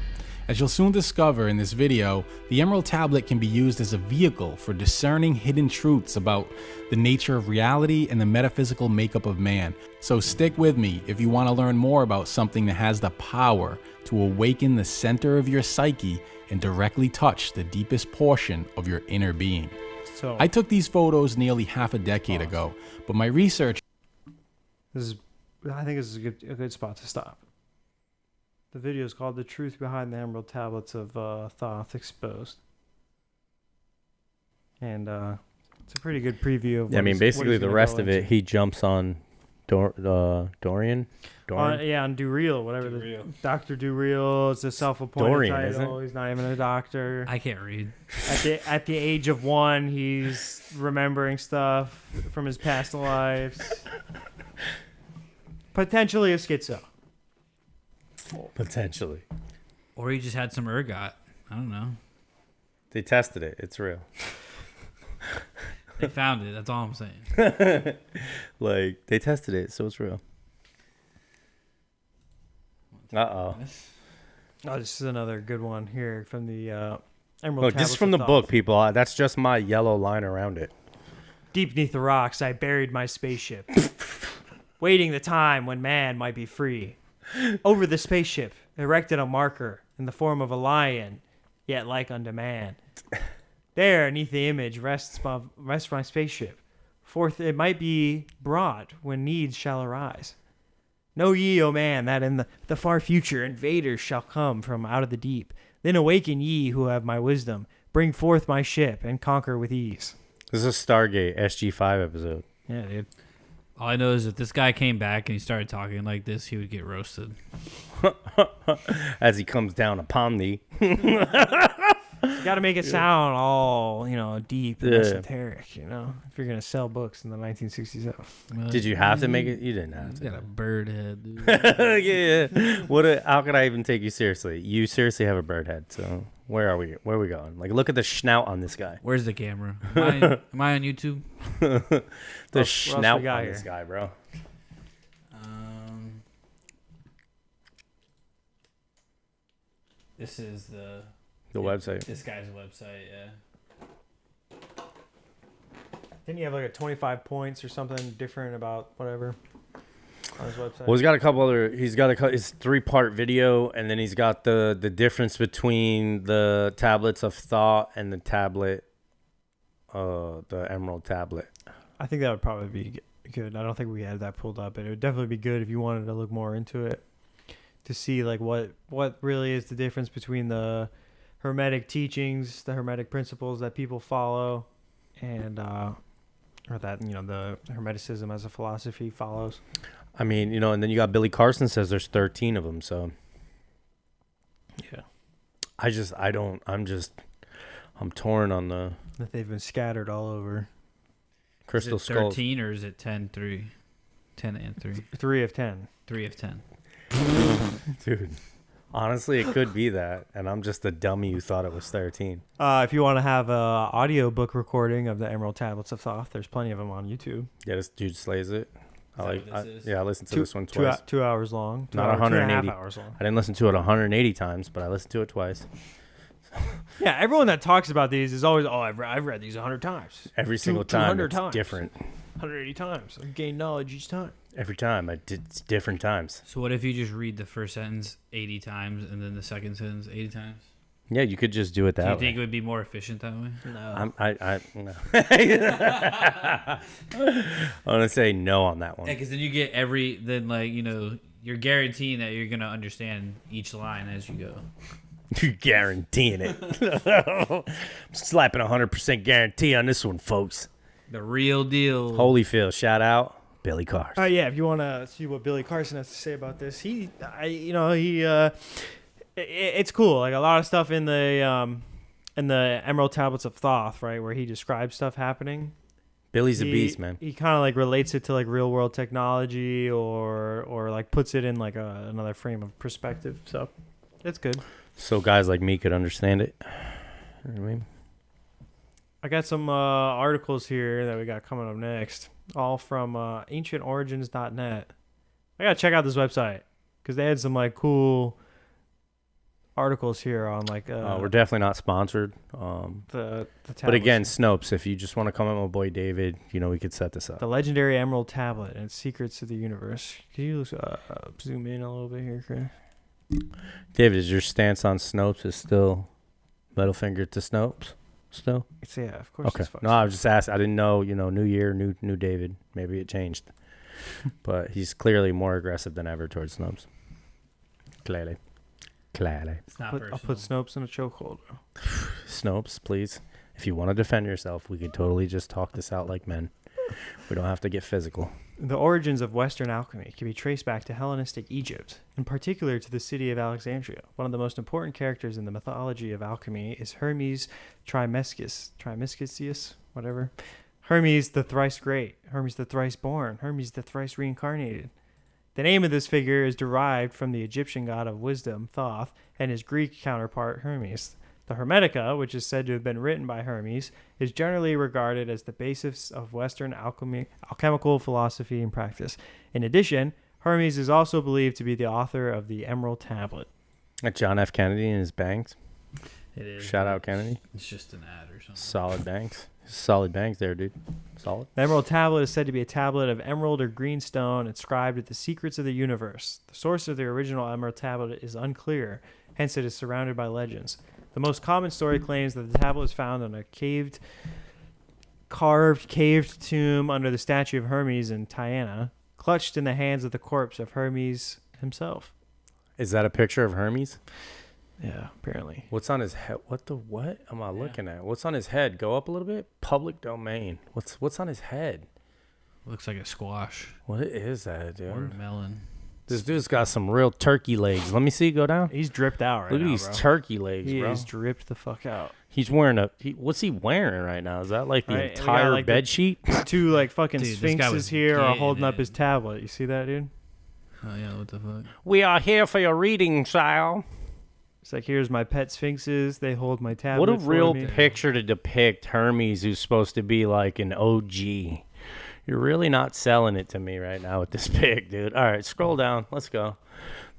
As you'll soon discover in this video, the Emerald Tablet can be used as a vehicle for discerning hidden truths about the nature of reality and the metaphysical makeup of man. So stick with me if you want to learn more about something that has the power to awaken the center of your psyche and directly touch the deepest portion of your inner being. So I took these photos nearly half a decade ago, but my research I think this is a good spot to stop. The video is called "The Truth Behind the Emerald Tablets of Thoth Exposed," and it's a pretty good preview of. Yeah, I mean, basically the rest of it, he jumps on Dorian. On Dureel, whatever Dr. Dureel. It's a self-appointed Dorian, title. isn't it? He's not even a doctor. I can't read. At the age of 1, he's remembering stuff from his past lives. Potentially a schizo. Potentially. Or he just had some ergot. I don't know. They tested it. It's real. They found it. That's all I'm saying. Like, they tested it, so it's real. Uh-oh. Oh, this is another good one here from the Emerald Look, this is Tablets from of the Thoth. book, people. That's just my yellow line around it. Deep beneath the rocks, I buried my spaceship, waiting the time when man might be free. Over the spaceship, erected a marker in the form of a lion, yet like unto man. There, neath the image, rests my spaceship. Forth it might be brought when needs shall arise. Know ye, O man, that in the far future invaders shall come from out of the deep. Then awaken ye who have my wisdom. Bring forth my ship and conquer with ease. This is a Stargate SG5 episode. Yeah, dude. All I know is if this guy came back and he started talking like this, he would get roasted. As he comes down upon thee. You got to make it sound all, deep and Yeah. esoteric, if you're going to sell books in the 1967. Did you have to make it? You didn't have He's to. got a bird head, dude. Yeah. How could I even take you seriously? You seriously have a bird head, so where are we? Where are we going? Like, look at the snout on this guy. Where's the camera? Am I on YouTube? The snout got on here? this guy, bro. This is the website. This guy's website, yeah. Didn't you have like a 25 points or something different about whatever on his website? Well, he's got a couple other. He's got his 3-part video, and then he's got the difference between the tablets of Thoth and the tablet, the Emerald Tablet. I think that would probably be good. I don't think we had that pulled up, but it would definitely be good if you wanted to look more into it to see like what really is the difference between the Hermetic teachings, the Hermetic principles that people follow, and or that the Hermeticism as a philosophy follows. I mean, and then you got Billy Carson says there's 13 of them. So Yeah, I'm torn on the that they've been scattered all over. crystal is it skulls. 13 or is it 10, 3? 10 and 3. 3 of 10. 3 of 10. Dude, honestly, it could be that, and I'm just a dummy who thought it was 13. If you want to have a audio book recording of the Emerald Tablets of Thoth, there's plenty of them on YouTube. Yeah, this dude slays it. Is that what this is? Yeah, I listened to this one twice. 2 hours long. Not 180 180. hours long. I didn't listen to it 180 times, but I listened to it twice. Yeah, everyone that talks about these is always, I've read these 100 times. Every single time, 200 it's times. different. 180 times. I've gained knowledge each time. Every time, it's different times. So what if you just read the first sentence 80 times and then the second sentence 80 times? Yeah, you could just do it Do that you way. think it would be more efficient that way? No. No. I'm gonna say no on that one. Yeah, because then you get you're guaranteeing that you're gonna understand each line as you go. You're guaranteeing it. I'm slapping 100% guarantee on this one, folks. The real deal. Holyfield, shout out Billy Carson. Yeah, if you want to see what Billy Carson has to say about this, it's cool. Like a lot of stuff in the Emerald Tablets of Thoth, right, where he describes stuff happening. Billy's a beast, man. He kind of like relates it to like real world technology or like puts it in like another frame of perspective. So it's good. So guys like me could understand it. You know what I mean? I got some articles here that we got coming up next, all from ancientorigins.net. I gotta check out this website because they had some like cool articles here on like we're definitely not sponsored. the But again, tablets. Snopes, if you just want to come at my boy David, we could set this up. The legendary Emerald Tablet and its secrets of the universe. Can you zoom in a little bit here, Chris? David, is your stance on Snopes is still middle finger to Snopes? Still? Yeah, of course. Okay. It's No, I was just asking. I didn't know, new year, new David. Maybe it changed. But he's clearly more aggressive than ever towards Snopes. Clearly. It's not I'll put Snopes in a chokehold, bro. Snopes, please. If you want to defend yourself, we could totally just talk this out like men. We don't have to get physical. The origins of Western alchemy can be traced back to Hellenistic Egypt, in particular to the city of Alexandria. One of the most important characters in the mythology of alchemy is Hermes Trismegistus, whatever. Hermes the thrice great, Hermes the thrice born, Hermes the thrice reincarnated. The name of this figure is derived from the Egyptian god of wisdom, Thoth, and his Greek counterpart, Hermes. The Hermetica, which is said to have been written by Hermes, is generally regarded as the basis of Western alchemical philosophy and practice. In addition, Hermes is also believed to be the author of the Emerald Tablet. Like John F. Kennedy and his banks. It is. Shout out Kennedy. It's just an ad or something. Solid banks. Solid banks there, dude. Solid. The Emerald Tablet is said to be a tablet of emerald or green stone inscribed with the secrets of the universe. The source of the original Emerald Tablet is unclear, hence it is surrounded by legends. The most common story claims that the tablet was found on a carved tomb under the statue of Hermes in Tyana, clutched in the hands of the corpse of Hermes himself. Is that a picture of Hermes? Yeah, apparently. What's on his head? What am I looking at? What's on his head? Go up a little bit. Public domain. What's on his head? Looks like a squash What is that, dude? or a melon. This dude's got some real turkey legs. Let me see. Go down. He's dripped out right Look now, at these bro. turkey legs, He bro. is dripped the fuck out. He's wearing what's he wearing right now? Is that like the Right, we got, entire like, the- bed sheet? Two like fucking Dude, this guy was sphinxes here are getting holding up it. his tablet. You see that, dude? Oh yeah, what the fuck? We are here for your reading, child. It's like, here's my pet sphinxes. They hold my tablet. What a for real me. picture to depict Hermes, who's supposed to be like an OG. You're really not selling it to me right now with this pic, dude. All right, scroll down. Let's go.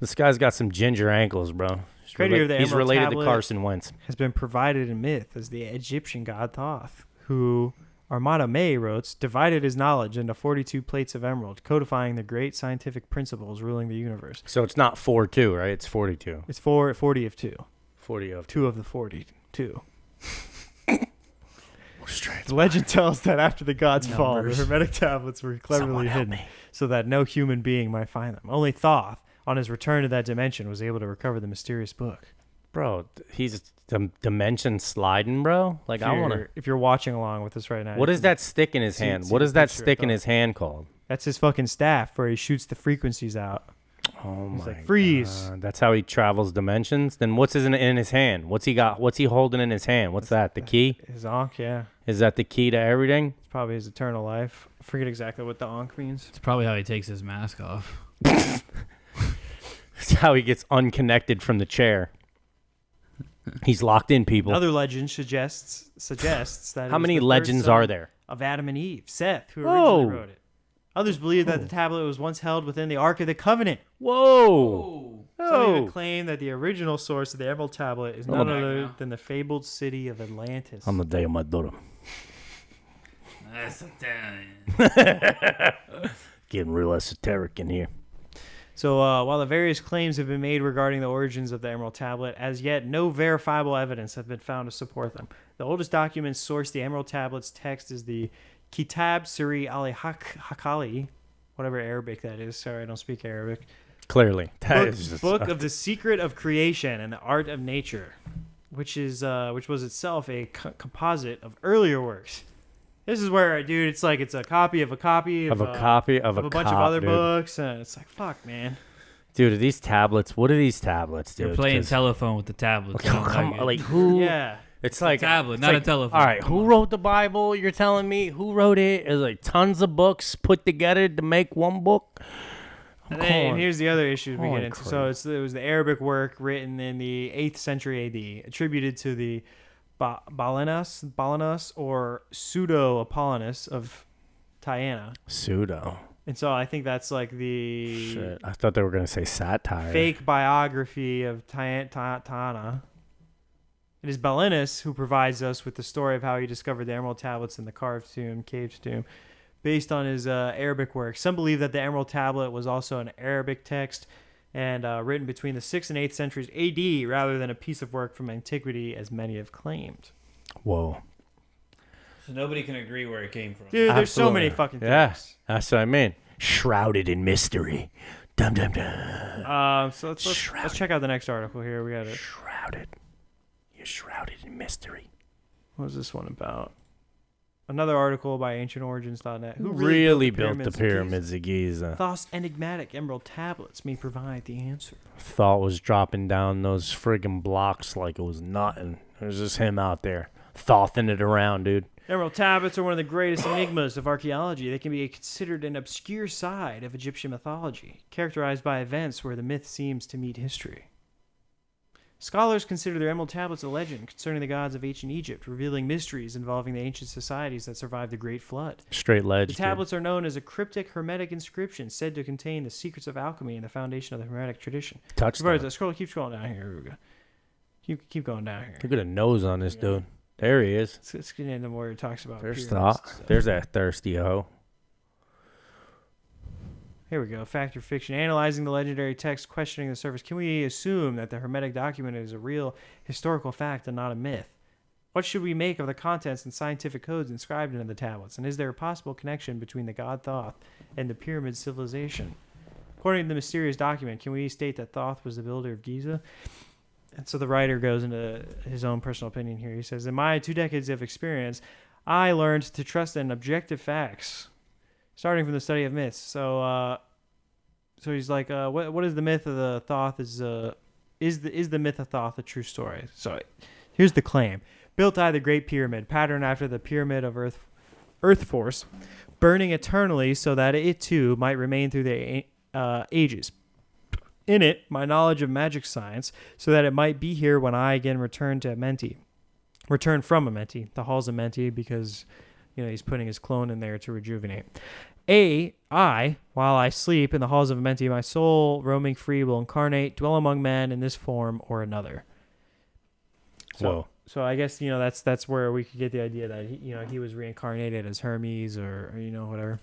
This guy's got some ginger ankles, bro. Creator of the He's Emerald related Tablet to Carson Wentz. has been provided in myth as the Egyptian god Thoth, who, Armada May wrote, divided his knowledge into 42 plates of emerald, codifying the great scientific principles ruling the universe. So it's not 4-2, right? It's 42. It's 40 of 2. 40 of 2 of the 42. straight. The legend tells that after the gods' fall, the Numbers. Hermetic tablets were cleverly Someone help hidden me. so that no human being might find them. Only Thoth, on his return to that dimension, was able to recover the mysterious book. Bro, he's dimension sliding, bro. Like, I want to... If you're watching along with us right now. What is that stick in his hand? What is that stick in his hand called? That's his fucking staff where he shoots the frequencies out. Oh He's my like, freeze. God. That's how he travels dimensions? Then what's in his hand? What's he got? What's he holding in his hand? What's that? The key? His Ankh, yeah. Is that the key to everything? It's probably his eternal life. I forget exactly what the Ankh means. It's probably how he takes his mask off. That's how he gets unconnected from the chair. He's locked in, people. Another legend suggests that how many legends are there? Of Adam and Eve, Seth, who originally wrote it. Others believe that the tablet was once held within the Ark of the Covenant. Whoa! Some even claim that the original source of the Emerald Tablet is none other than the fabled city of Atlantis. On the day of my daughter. That's Italian. Getting real esoteric in here. So while the various claims have been made regarding the origins of the Emerald Tablet, as yet no verifiable evidence have been found to support them. The oldest documents source the Emerald Tablet's text is the Kitab Siri Ali Hakali, whatever Arabic that is. Sorry, I don't speak Arabic. Clearly. Book of the Secret of Creation and the Art of Nature, which was itself a composite of earlier works. This is where, dude, it's like it's a copy of a copy of a copy of a bunch of other books, and it's like, fuck, man. Dude, are these tablets? What are these tablets, dude? You're playing telephone with the tablet. Like who? Yeah. It's like a tablet, not a telephone. All right, who wrote the Bible? You're telling me who wrote it? It's like tons of books put together to make one book. And here's the other issues we get into. So it was the Arabic work written in the 8th century AD, attributed to the Balinus or pseudo Apollonius of Tyana. Pseudo. And so I think that's like the shit. I thought they were gonna say satire. Fake biography of Tyana. It is Balinus who provides us with the story of how he discovered the emerald tablets in the caved tomb, based on his Arabic work. Some believe that the Emerald Tablet was also an Arabic text and written between the 6th and 8th centuries AD rather than a piece of work from antiquity, as many have claimed. Whoa. So nobody can agree where it came from. Dude, there's so many fucking things. Yeah, that's what I mean. Shrouded in mystery. Dum dum dum. So let's check out the next article here. We got it. Shrouded. You're shrouded in mystery. What was this one about? Another article by AncientOrigins.net. Who really built the pyramids of Giza? Thoth's enigmatic emerald tablets may provide the answer. Thoth was dropping down those friggin' blocks like it was nothing. It was just him out there, thothing it around, dude. Emerald tablets are one of the greatest enigmas of archaeology. They can be considered an obscure side of Egyptian mythology, characterized by events where the myth seems to meet history. Scholars consider the Emerald Tablets a legend concerning the gods of ancient Egypt, revealing mysteries involving the ancient societies that survived the Great Flood. Straight ledge. The tablets are known as a cryptic Hermetic inscription said to contain the secrets of alchemy and the foundation of the Hermetic tradition. Touchdown. Keep scrolling down here. Here we go. Keep going down here. Look at a nose on this dude. There he is. Let's get into where he talks about There's pyramids. Thoth. There's that thirsty hoe. Here we go. Fact or fiction. Analyzing the legendary text, questioning the surface. Can we assume that the Hermetic document is a real historical fact and not a myth? What should we make of the contents and scientific codes inscribed into the tablets? And is there a possible connection between the god Thoth and the pyramid civilization? According to the mysterious document, can we state that Thoth was the builder of Giza? And so the writer goes into his own personal opinion here. He says, in my 2 decades of experience, I learned to trust in objective facts, starting from the study of myths. So he's like, what is the myth of the Thoth? Is the myth of Thoth a true story? So here's the claim. Built by the Great Pyramid, patterned after the Pyramid of Earth Force, burning eternally so that it too might remain through the ages. In it, my knowledge of magic science, so that it might be here when I again return from Amenti, the halls of Amenti, because he's putting his clone in there to rejuvenate. While I sleep in the halls of Amenti, my soul, roaming free, will incarnate, dwell among men in this form or another. So I guess that's where we could get the idea that he was reincarnated as Hermes or whatever.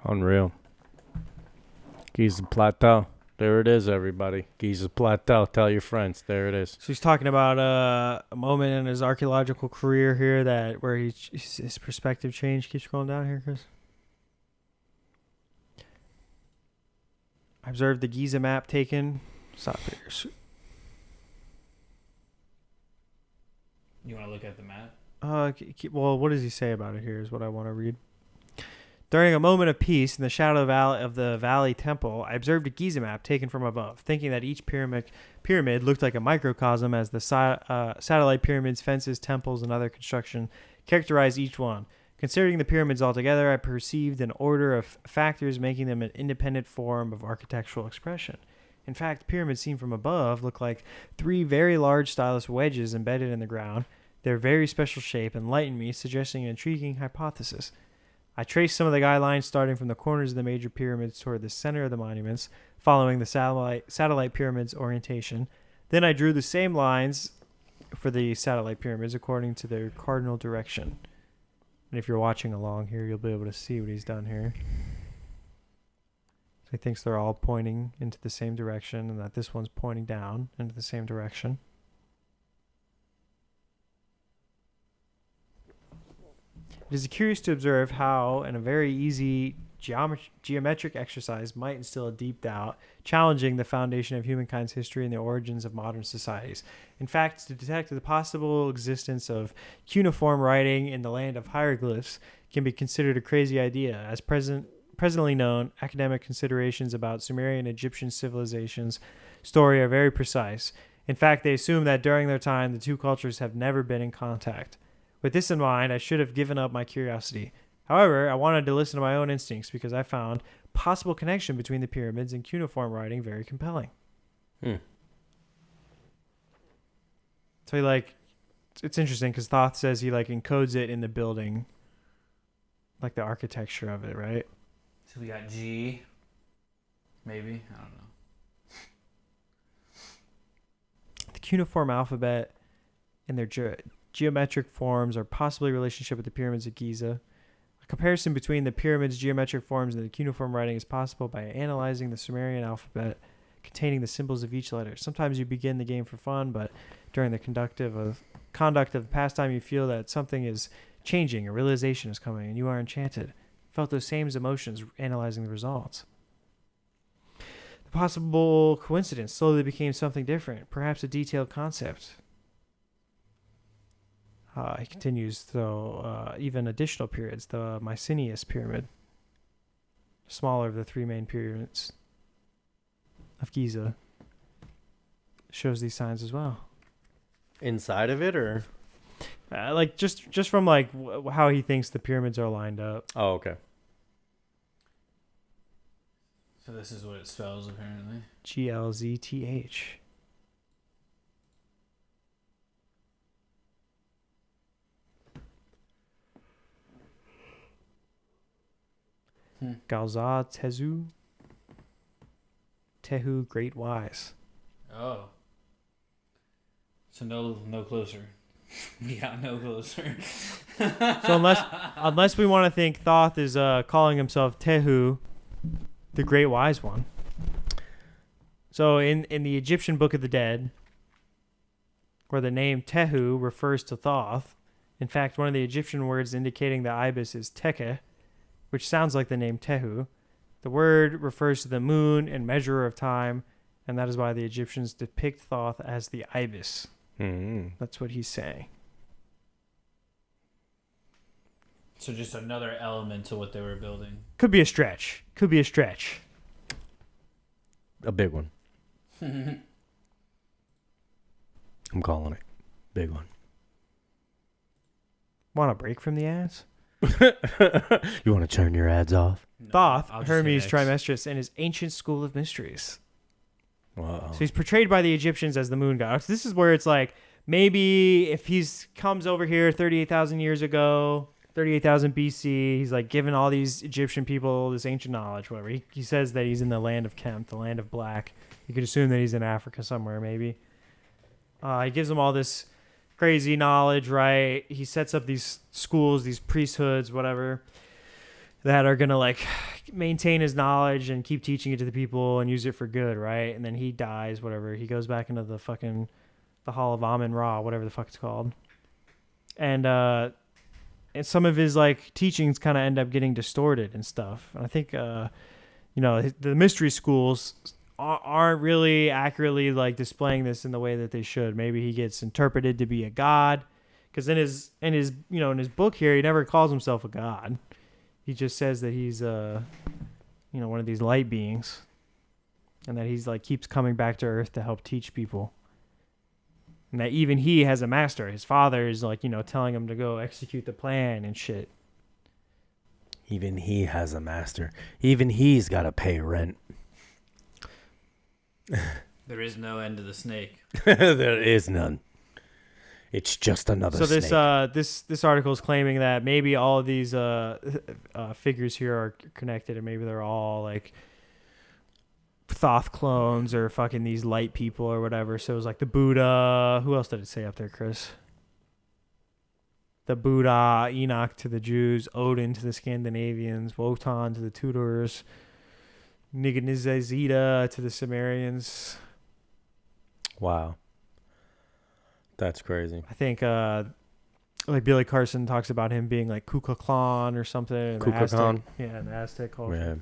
Unreal. Giza Plateau. There it is, everybody. Giza Plateau. Tell your friends. There it is. So he's talking about a moment in his archaeological career here where his perspective changed. Keep scrolling down here, Chris. I observed the Giza map taken. Stop here. You want to look at the map? Well, what does he say about it here is what I want to read. During a moment of peace in the shadow of the valley temple, I observed a Giza map taken from above, thinking that each pyramid looked like a microcosm as the satellite pyramids, fences, temples, and other construction characterized each one. Considering the pyramids altogether, I perceived an order of factors making them an independent form of architectural expression. In fact, pyramids seen from above look like 3 very large stylus wedges embedded in the ground. Their very special shape enlightened me, suggesting an intriguing hypothesis. I traced some of the guidelines starting from the corners of the major pyramids toward the center of the monuments, following the satellite pyramids' orientation. Then I drew the same lines for the satellite pyramids according to their cardinal direction. And if you're watching along here, you'll be able to see what he's done here. So he thinks they're all pointing into the same direction and that this one's pointing down into the same direction. It is curious to observe how, in a very easy geometric exercise, might instill a deep doubt, challenging the foundation of humankind's history and the origins of modern societies. In fact, to detect the possible existence of cuneiform writing in the land of hieroglyphs can be considered a crazy idea. As presently known, academic considerations about Sumerian Egyptian civilization's story are very precise. In fact, they assume that during their time, the two cultures have never been in contact. With this in mind, I should have given up my curiosity. However, I wanted to listen to my own instincts because I found possible connection between the pyramids and cuneiform writing very compelling. So it's interesting because Thoth says he encodes it in the building, like the architecture of it, right? So we got G, maybe, I don't know. The cuneiform alphabet and their geometric forms are possibly a relationship with the pyramids of Giza. A comparison between the pyramids' geometric forms and the cuneiform writing is possible by analyzing the Sumerian alphabet containing the symbols of each letter. Sometimes you begin the game for fun, but during the conduct of the pastime, you feel that something is changing, a realization is coming, and you are enchanted. Felt those same emotions analyzing the results. The possible coincidence slowly became something different, perhaps a detailed concept. He continues, though, even additional periods, the Mycenaeus pyramid, smaller of the 3 main pyramids of Giza, shows these signs as well. Inside of it, or? Just from how he thinks the pyramids are lined up. Oh, okay. So this is what it spells, apparently. GLZTH. Galza Tezu. Tehu Great Wise. Oh. So no closer. Yeah, no closer. So unless we want to think Thoth is calling himself Tehu, the Great Wise One. So in the Egyptian Book of the Dead, where the name Tehu refers to Thoth, in fact, one of the Egyptian words indicating the ibis is Teke, which sounds like the name Tehu. The word refers to the moon and measurer of time, and that is why the Egyptians depict Thoth as the ibis. That's what he's saying. So just another element to what they were building. Could be a stretch. A big one. I'm calling it. Big one. Want a break from the ads? You want to turn your ads off? No, Thoth, I'll just Hermes hit X. Trismegistus, and his ancient school of mysteries. Wow. So he's portrayed by the Egyptians as the moon god. So this is where it's like, maybe if he's comes over here 38,000 years ago, 38,000 BC, he's given all these Egyptian people this ancient knowledge, whatever. He says that he's in the land of Kemp, the land of black. You could assume that he's in Africa somewhere, maybe. He gives them all this crazy knowledge, right? He sets up these schools, these priesthoods, whatever. that are gonna like maintain his knowledge and keep teaching it to the people and use it for good, right? And then he dies, whatever. He goes back into the Hall of Amun Ra, whatever the fuck it's called. And some of his like teachings kind of end up getting distorted and stuff. And I think the mystery schools aren't really accurately like displaying this in the way that they should. Maybe he gets interpreted to be a god, because in his book here, he never calls himself a god. He just says that he's one of these light beings, and that he's like keeps coming back to Earth to help teach people. And that even he has a master. His father is like, telling him to go execute the plan and shit. Even he has a master. Even he's got to pay rent. There is no end to the snake. There is none. It's just another snake. So this article is claiming that maybe all of these figures here are connected, and maybe they're all like Thoth clones or fucking these light people or whatever. So it was like the Buddha. Who else did it say up there, Chris? The Buddha, Enoch to the Jews, Odin to the Scandinavians, Wotan to the Tudors, Niganizazita to the Sumerians. Wow. That's crazy. I think like Billy Carson talks about him being like Kukulkan or something. Kukulkan? Yeah, in the Aztec culture. Yeah.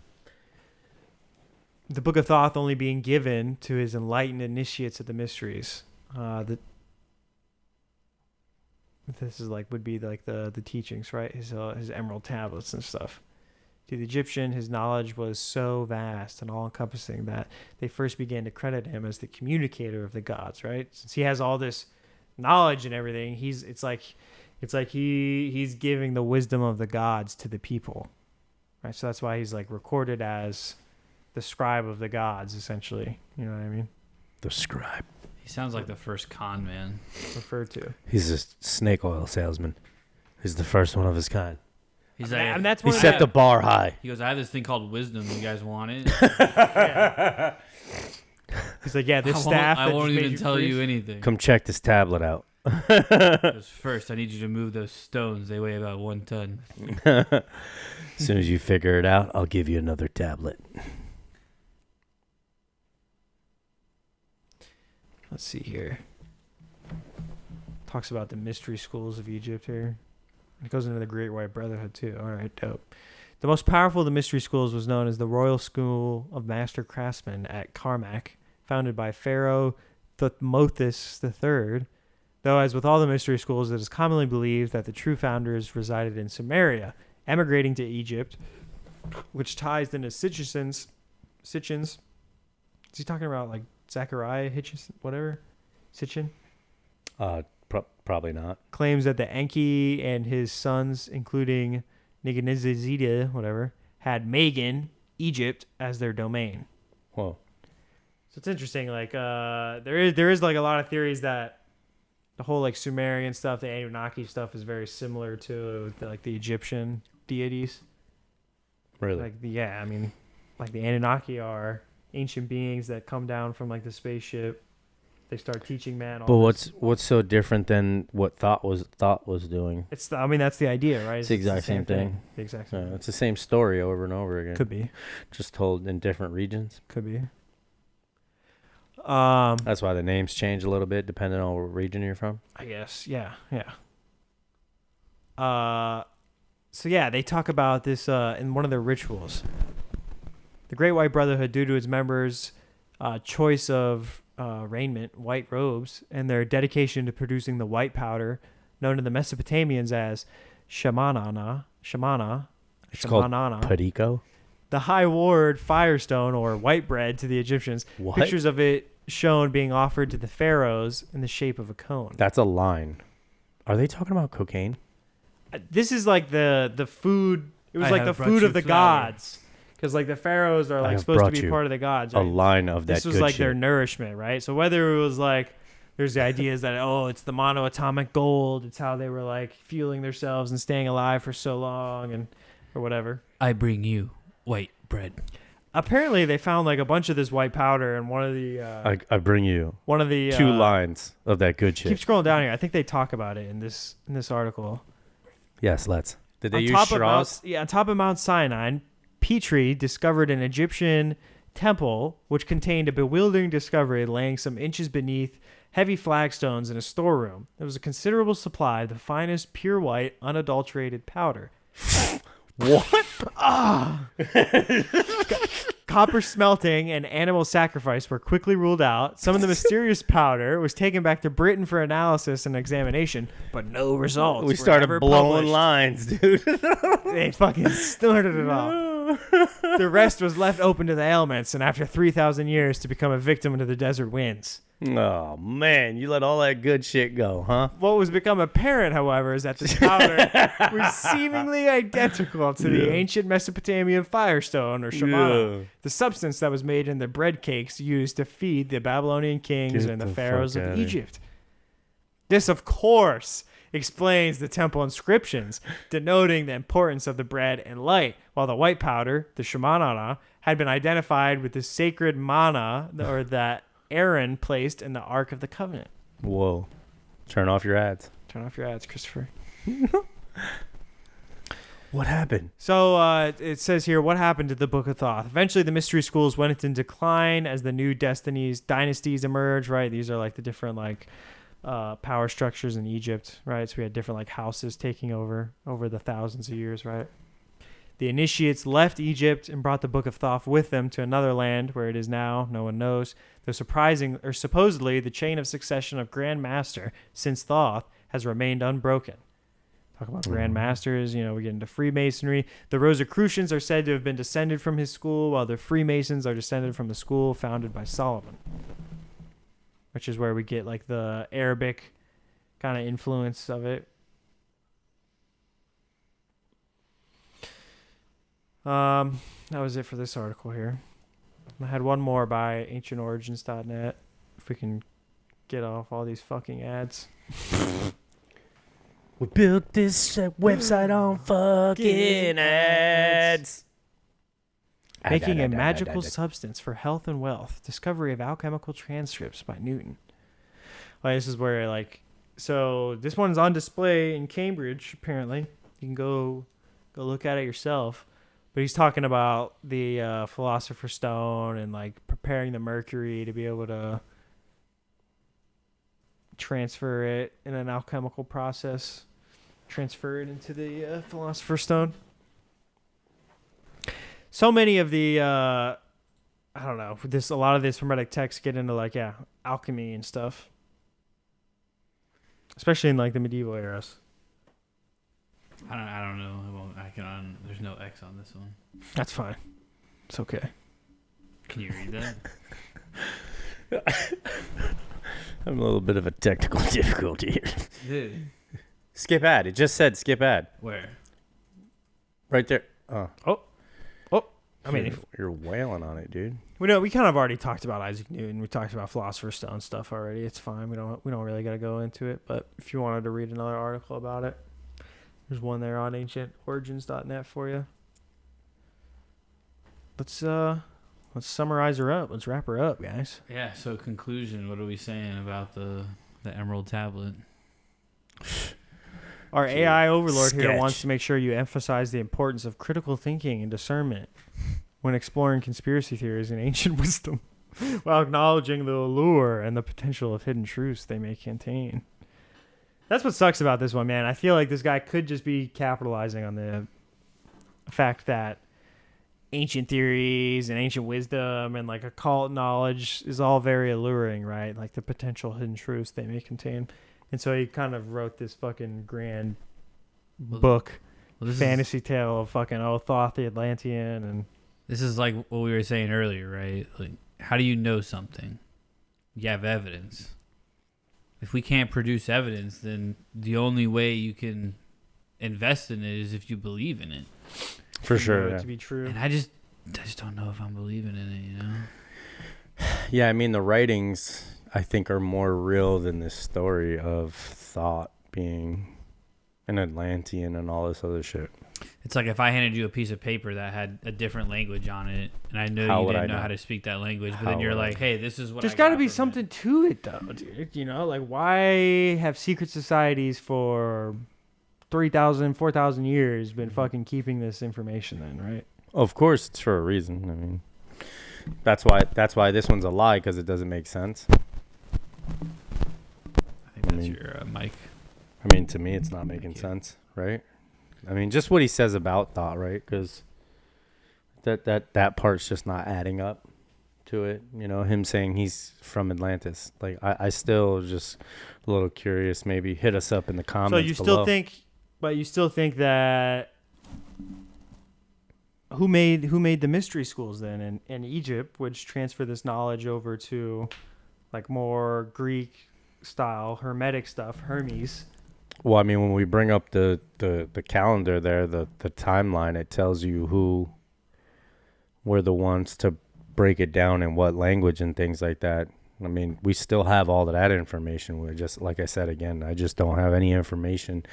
The Book of Thoth only being given to his enlightened initiates of the mysteries. This is like would be like the teachings, right? His emerald tablets and stuff. To the Egyptian, his knowledge was so vast and all-encompassing that they first began to credit him as the communicator of the gods, right? Since he has all this knowledge and everything, it's like he's giving the wisdom of the gods to the people, right? So that's why he's like recorded as the scribe of the gods, essentially. You know what I mean? The scribe. He sounds like the first con man. Referred to. He's a snake oil salesman. He's the first one of his kind. He's I mean, like, and that's He one of set the bar high. he goes, I have this thing called wisdom. You guys want it? He's like, yeah, this staff. I won't even tell you anything. Come check this tablet out. Because first, I need you to move those stones. They weigh about 1 ton. As soon as you figure it out, I'll give you another tablet. Let's see here. Talks about the mystery schools of Egypt here. It goes into the Great White Brotherhood too. All right, dope. The most powerful of the mystery schools was known as the Royal School of Master Craftsmen at Karnak, founded by Pharaoh Thutmose III. Though, as with all the mystery schools, it is commonly believed that the true founders resided in Samaria, emigrating to Egypt, which ties into Sitchins. Is he talking about like Zechariah Hitchison, whatever? Sitchin? Probably not. Claims that the Enki and his sons, including Niganizazita, whatever, had Magan, Egypt, as their domain. Whoa. So it's interesting. Like, there is like a lot of theories that the whole like Sumerian stuff, the Anunnaki stuff, is very similar to like the Egyptian deities. Really? Like, I mean, like the Anunnaki are ancient beings that come down from like the spaceship. They start teaching man. But what's so different than what Thoth was doing? It's that's the idea, right? It's the exact same thing. The exact same. It's the same story over and over again. Could be. Just told in different regions. Could be. That's why the names change a little bit depending on what region you're from. I guess. Yeah. So yeah, they talk about this in one of their rituals. The Great White Brotherhood, due to its members' choice of raiment, white robes, and their dedication to producing the white powder known to the Mesopotamians as shamana. It's called Padico. The high ward firestone, or white bread to the Egyptians. What? Pictures of it shown being offered to the pharaohs in the shape of a cone. That's a line. Are they talking about cocaine? This is like the food. It was I like the have brought food you of the flour. gods. Because like the pharaohs are I like have supposed to brought be you part of the gods. A Right? line of that This was good like shit. their nourishment, right? So whether it was like, there's the ideas that, it's the monoatomic gold. It's how they were like fueling themselves and staying alive for so long or whatever. I bring you white bread. Apparently they found like a bunch of this white powder and one of the I bring you two lines of that good shit. Keep scrolling down here. I think they talk about it in this article. Yes, let's. Did they use straws? On top of Mount Sinai, Petrie discovered an Egyptian temple which contained a bewildering discovery laying some inches beneath heavy flagstones in a storeroom. There was a considerable supply of the finest pure white, unadulterated powder. What? Copper smelting and animal sacrifice were quickly ruled out. Some of the mysterious powder was taken back to Britain for analysis and examination, but no results. We started blowing published. lines, dude. They fucking snorted it all. The rest was left open to the elements, and after 3,000 years to become a victim to the desert winds. Oh, man. You let all that good shit go, huh? What was become apparent, however, is that this powder was seemingly identical to the ancient Mesopotamian firestone or shamana, the substance that was made in the bread cakes used to feed the Babylonian kings and the pharaohs of Egypt. This, of course, explains the temple inscriptions, denoting the importance of the bread and light, while the white powder, the shamanana, had been identified with the sacred manna, or that Aaron placed in the Ark of the Covenant. Whoa. Turn off your ads. Turn off your ads, Christopher. What happened? So it says here, what happened to the Book of Thoth? Eventually, the mystery schools went into decline as the new dynasties emerged, right? These are like the different power structures in Egypt, right? So we had different houses taking over the thousands of years, right? The initiates left Egypt and brought the Book of Thoth with them to another land where it is now. No one knows. Though supposedly, the chain of succession of Grand Master since Thoth has remained unbroken. Talk about Grand Masters, we get into Freemasonry. The Rosicrucians are said to have been descended from his school, while the Freemasons are descended from the school founded by Solomon, which is where we get the Arabic kind of influence of it. That was it for this article here. I had one more by ancientorigins.net. If we can get off all these fucking ads. We built this website on fucking ads. Making a magical substance for health and wealth. Discovery of alchemical transcripts by Newton. This is where so this one's on display in Cambridge, apparently. You can go look at it yourself. But he's talking about the Philosopher's Stone and preparing the mercury to be able to transfer it in an alchemical process. Transfer it into the Philosopher's Stone. So many of the a lot of this hermetic texts get into alchemy and stuff, especially in the medieval eras. I don't know. There's no X on this one. That's fine. It's okay. Can you read that? I'm a little bit of a technical difficulty here. Dude. Skip ad. It just said skip ad. Where? Right there. Oh. I mean, you're wailing on it, dude. We kind of already talked about Isaac Newton. We talked about Philosopher's Stone stuff already. It's fine. We don't really got to go into it. But if you wanted to read another article about it, there's one there on ancientorigins.net for you. Let's summarize her up. Let's wrap her up, guys. Yeah. So conclusion. What are we saying about the Emerald Tablet? Our AI overlord here wants to make sure you emphasize the importance of critical thinking and discernment when exploring conspiracy theories and ancient wisdom, while acknowledging the allure and the potential of hidden truths they may contain. That's what sucks about this one, man. I feel like this guy could just be capitalizing on the fact that ancient theories and ancient wisdom and occult knowledge is all very alluring, right? The potential hidden truths they may contain. And so he kind of wrote this fucking grand book, fantasy tale of fucking Thoth the Atlantean. And this is like what we were saying earlier, right? How do you know something? You have evidence. If we can't produce evidence, then the only way you can invest in it is if you believe in it. For sure. To be true. And I just don't know if I'm believing in it, Yeah, I mean, the writings, I think, are more real than this story of Thoth being an Atlantean and all this other shit. It's like if I handed you a piece of paper that had a different language on it, and I know you didn't know how to speak that language, but then you're like, hey, this is what There's got to be something to it, though, dude. Why have secret societies for 3,000, 4,000 years been fucking keeping this information then, right? Of course, it's for a reason. I mean, that's why this one's a lie, because it doesn't make sense. I think that's your mic. I mean, to me, it's not making sense, right? I mean, just what he says about Thoth, right? Because that part's just not adding up to it. You know, him saying he's from Atlantis. Like, I still just a little curious. Maybe hit us up in the comments. So you still think that who made the mystery schools then in Egypt, which transfer this knowledge over to like more Greek style Hermetic stuff, Hermes. Well, I mean, when we bring up the calendar there, the timeline, it tells you who were the ones to break it down in what language and things like that. I mean, we still have all of that information. We're just, like I said again, I just don't have any information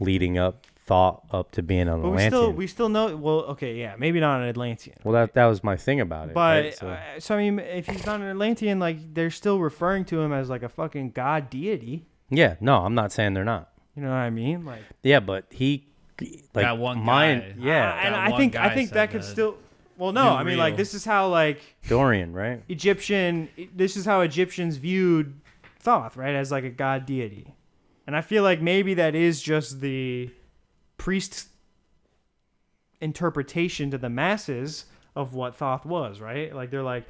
leading up Thoth up to being an Atlantean. But we still know. Well, okay, yeah, maybe not an Atlantean. Well, that was my thing about it. But right? so I mean, if he's not an Atlantean, like they're still referring to him as like a fucking god deity. Yeah, no, I'm not saying they're not. You know what I mean? Like, yeah, but he, like, that one guy. Yeah, and I think that could still. Well, no, I mean, like this is how like Dorian, right? This is how Egyptians viewed Thoth, right, as like a god deity, and I feel like maybe that is just the priest interpretation to the masses of what Thoth was, right? Like they're like,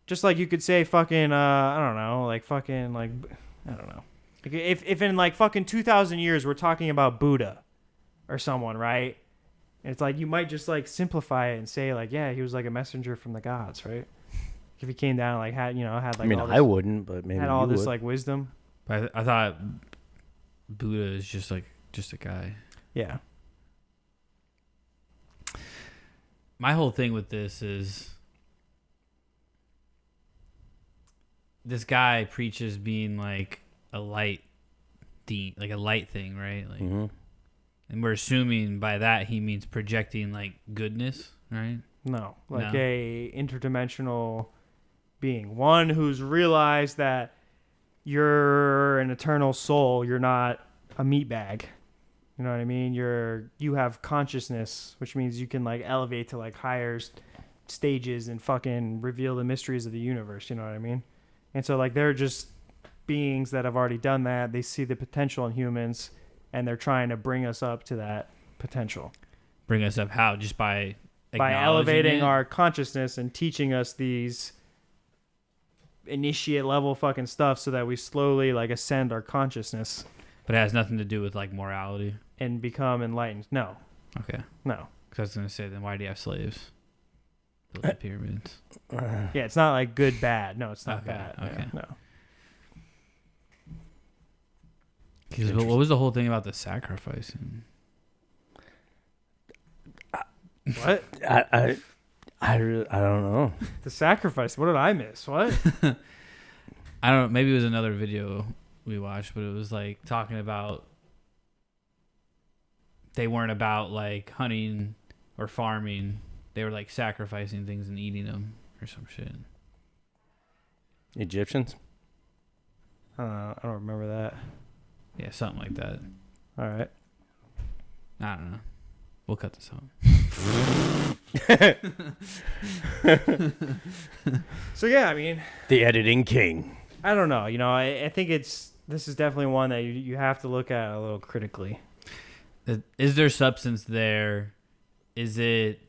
just like you could say fucking I don't know, like fucking like I don't know. Like if in like fucking 2,000 years we're talking about Buddha or someone, right? And it's like you might just like simplify it and say like, yeah, he was like a messenger from the gods, right? If he came down like had like I mean, all this, I wouldn't, but maybe had all this would. like wisdom. But I thought Buddha is just a guy. Yeah. My whole thing with this is this guy preaches being like a light thing, right? Like, and we're assuming by that he means projecting like goodness, right? No, like a interdimensional being, one who's realized that you're an eternal soul. You're not a meat bag. You know what I mean? You have consciousness, which means you can like elevate to like higher stages and fucking reveal the mysteries of the universe. You know what I mean? And so like they're just beings that have already done that. They see the potential in humans, and they're trying to bring us up to that potential. Bring us up how? Just by elevating our consciousness and teaching us these initiate level fucking stuff so that we slowly like ascend our consciousness. But it has nothing to do with like morality and become enlightened. No. Okay. No. Because I was gonna say, then why do you have slaves? Build the pyramids. Yeah, it's not like good, bad. No, it's not Okay, bad. okay. Yeah, no. Because what was the whole thing about the sacrificing? What? I don't know. The sacrifice. What did I miss? What? I don't know. Maybe it was another video we watched, but it was like talking about they weren't about like hunting or farming. They were like sacrificing things and eating them or some shit. Egyptians? I don't remember that. Yeah, something like that. All right. I don't know. We'll cut this out. So yeah, I mean, The editing king. I don't know. You know, I think this is definitely one that you have to look at a little critically. Is there substance there? Is it?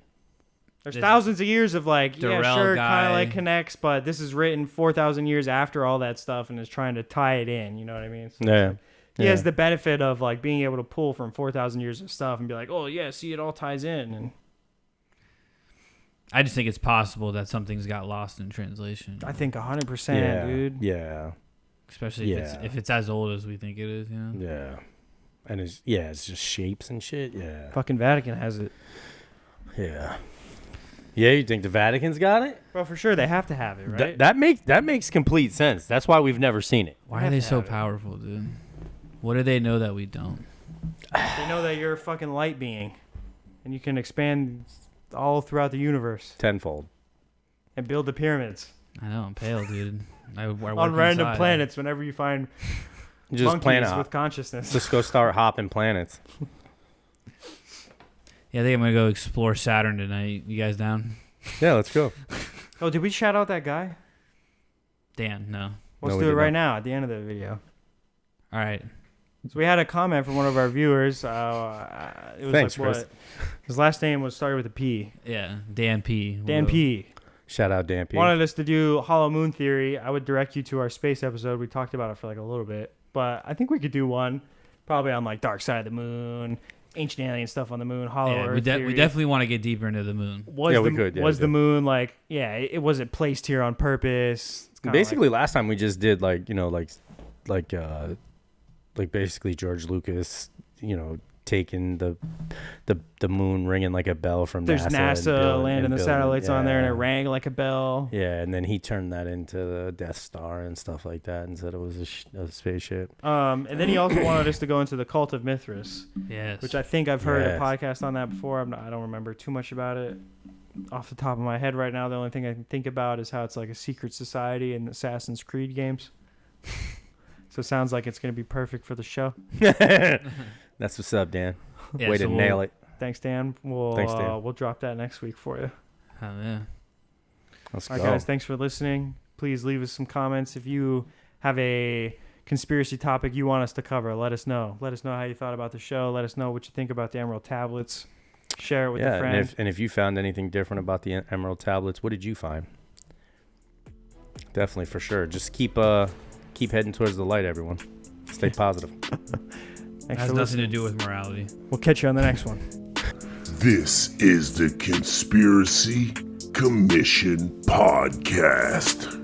There's thousands of years of like, yeah, Darrell sure, kind of guy. like connects, but this is written 4,000 years after all that stuff and is trying to tie it in. You know what I mean? So Yeah. he has the benefit of like being able to pull from 4,000 years of stuff and be like, oh yeah, see, it all ties in. And I just think it's possible that something's got lost in translation. I think 100%, dude. Yeah. Especially if it's as old as we think it is, you know? Yeah. And it's just shapes and shit. Yeah. Fucking Vatican has it. Yeah. Yeah, you think the Vatican's got it? Well, for sure they have to have it, right? That makes complete sense. That's why we've never seen it. Why are they so powerful, dude? What do they know that we don't? They know that you're a fucking light being, and you can expand all throughout the universe Tenfold. and build the pyramids I know, I'm pale, dude. I work on random inside. planets whenever you find Just monkeys planet with consciousness. Just go start hopping planets. Yeah, I think I'm gonna go explore Saturn tonight. You guys down? Yeah, let's go. Oh, did we shout out that guy? Dan, no. Let's No, do we it did right not. now at the end of the video. All right. So we had a comment from one of our viewers. It was Thanks, like Chris. what? His last name was started with a P. Yeah, Dan P. Dan P. Shout out Dan P. Wanted us to do Hollow Moon Theory. I would direct you to our space episode. We talked about it for like a little bit, but I think we could do one probably on like Dark Side of the Moon, ancient alien stuff on the moon, Hollow Yeah, Earth we theory. definitely want to get deeper into the moon. Was Yeah, the, we could, yeah, was we the could. moon like? Yeah, it wasn't placed here on purpose. It's kinda Basically, last time we just did like basically George Lucas, taking the moon ringing like a bell from there's NASA. and NASA landing the satellites on there, and it yeah. rang like a bell. Yeah, and then he turned that into the Death Star and stuff like that, and said it was a spaceship. And then he also wanted us to go into the cult of Mithras, Yes. which I think I've heard Yes. a podcast on that before. I don't remember too much about it off the top of my head right now. The only thing I can think about is how it's like a secret society in Assassin's Creed games. So it sounds like it's going to be perfect for the show. That's what's up, Dan. Yeah, Way so to nail it. Thanks, Dan. Thanks, Dan. We'll drop that next week for you. Oh, yeah. Let's All go. right, guys. Thanks for listening. Please leave us some comments. If you have a conspiracy topic you want us to cover, let us know. Let us know how you thought about the show. Let us know what you think about the Emerald Tablets. Share it with a friend. and if you found anything different about the Emerald Tablets, what did you find? Definitely, for sure. Just keep heading towards the light, everyone. Stay positive. Thanks Has for nothing listening. to do with morality. We'll catch you on the next one. This is the Conspiracy Commission Podcast.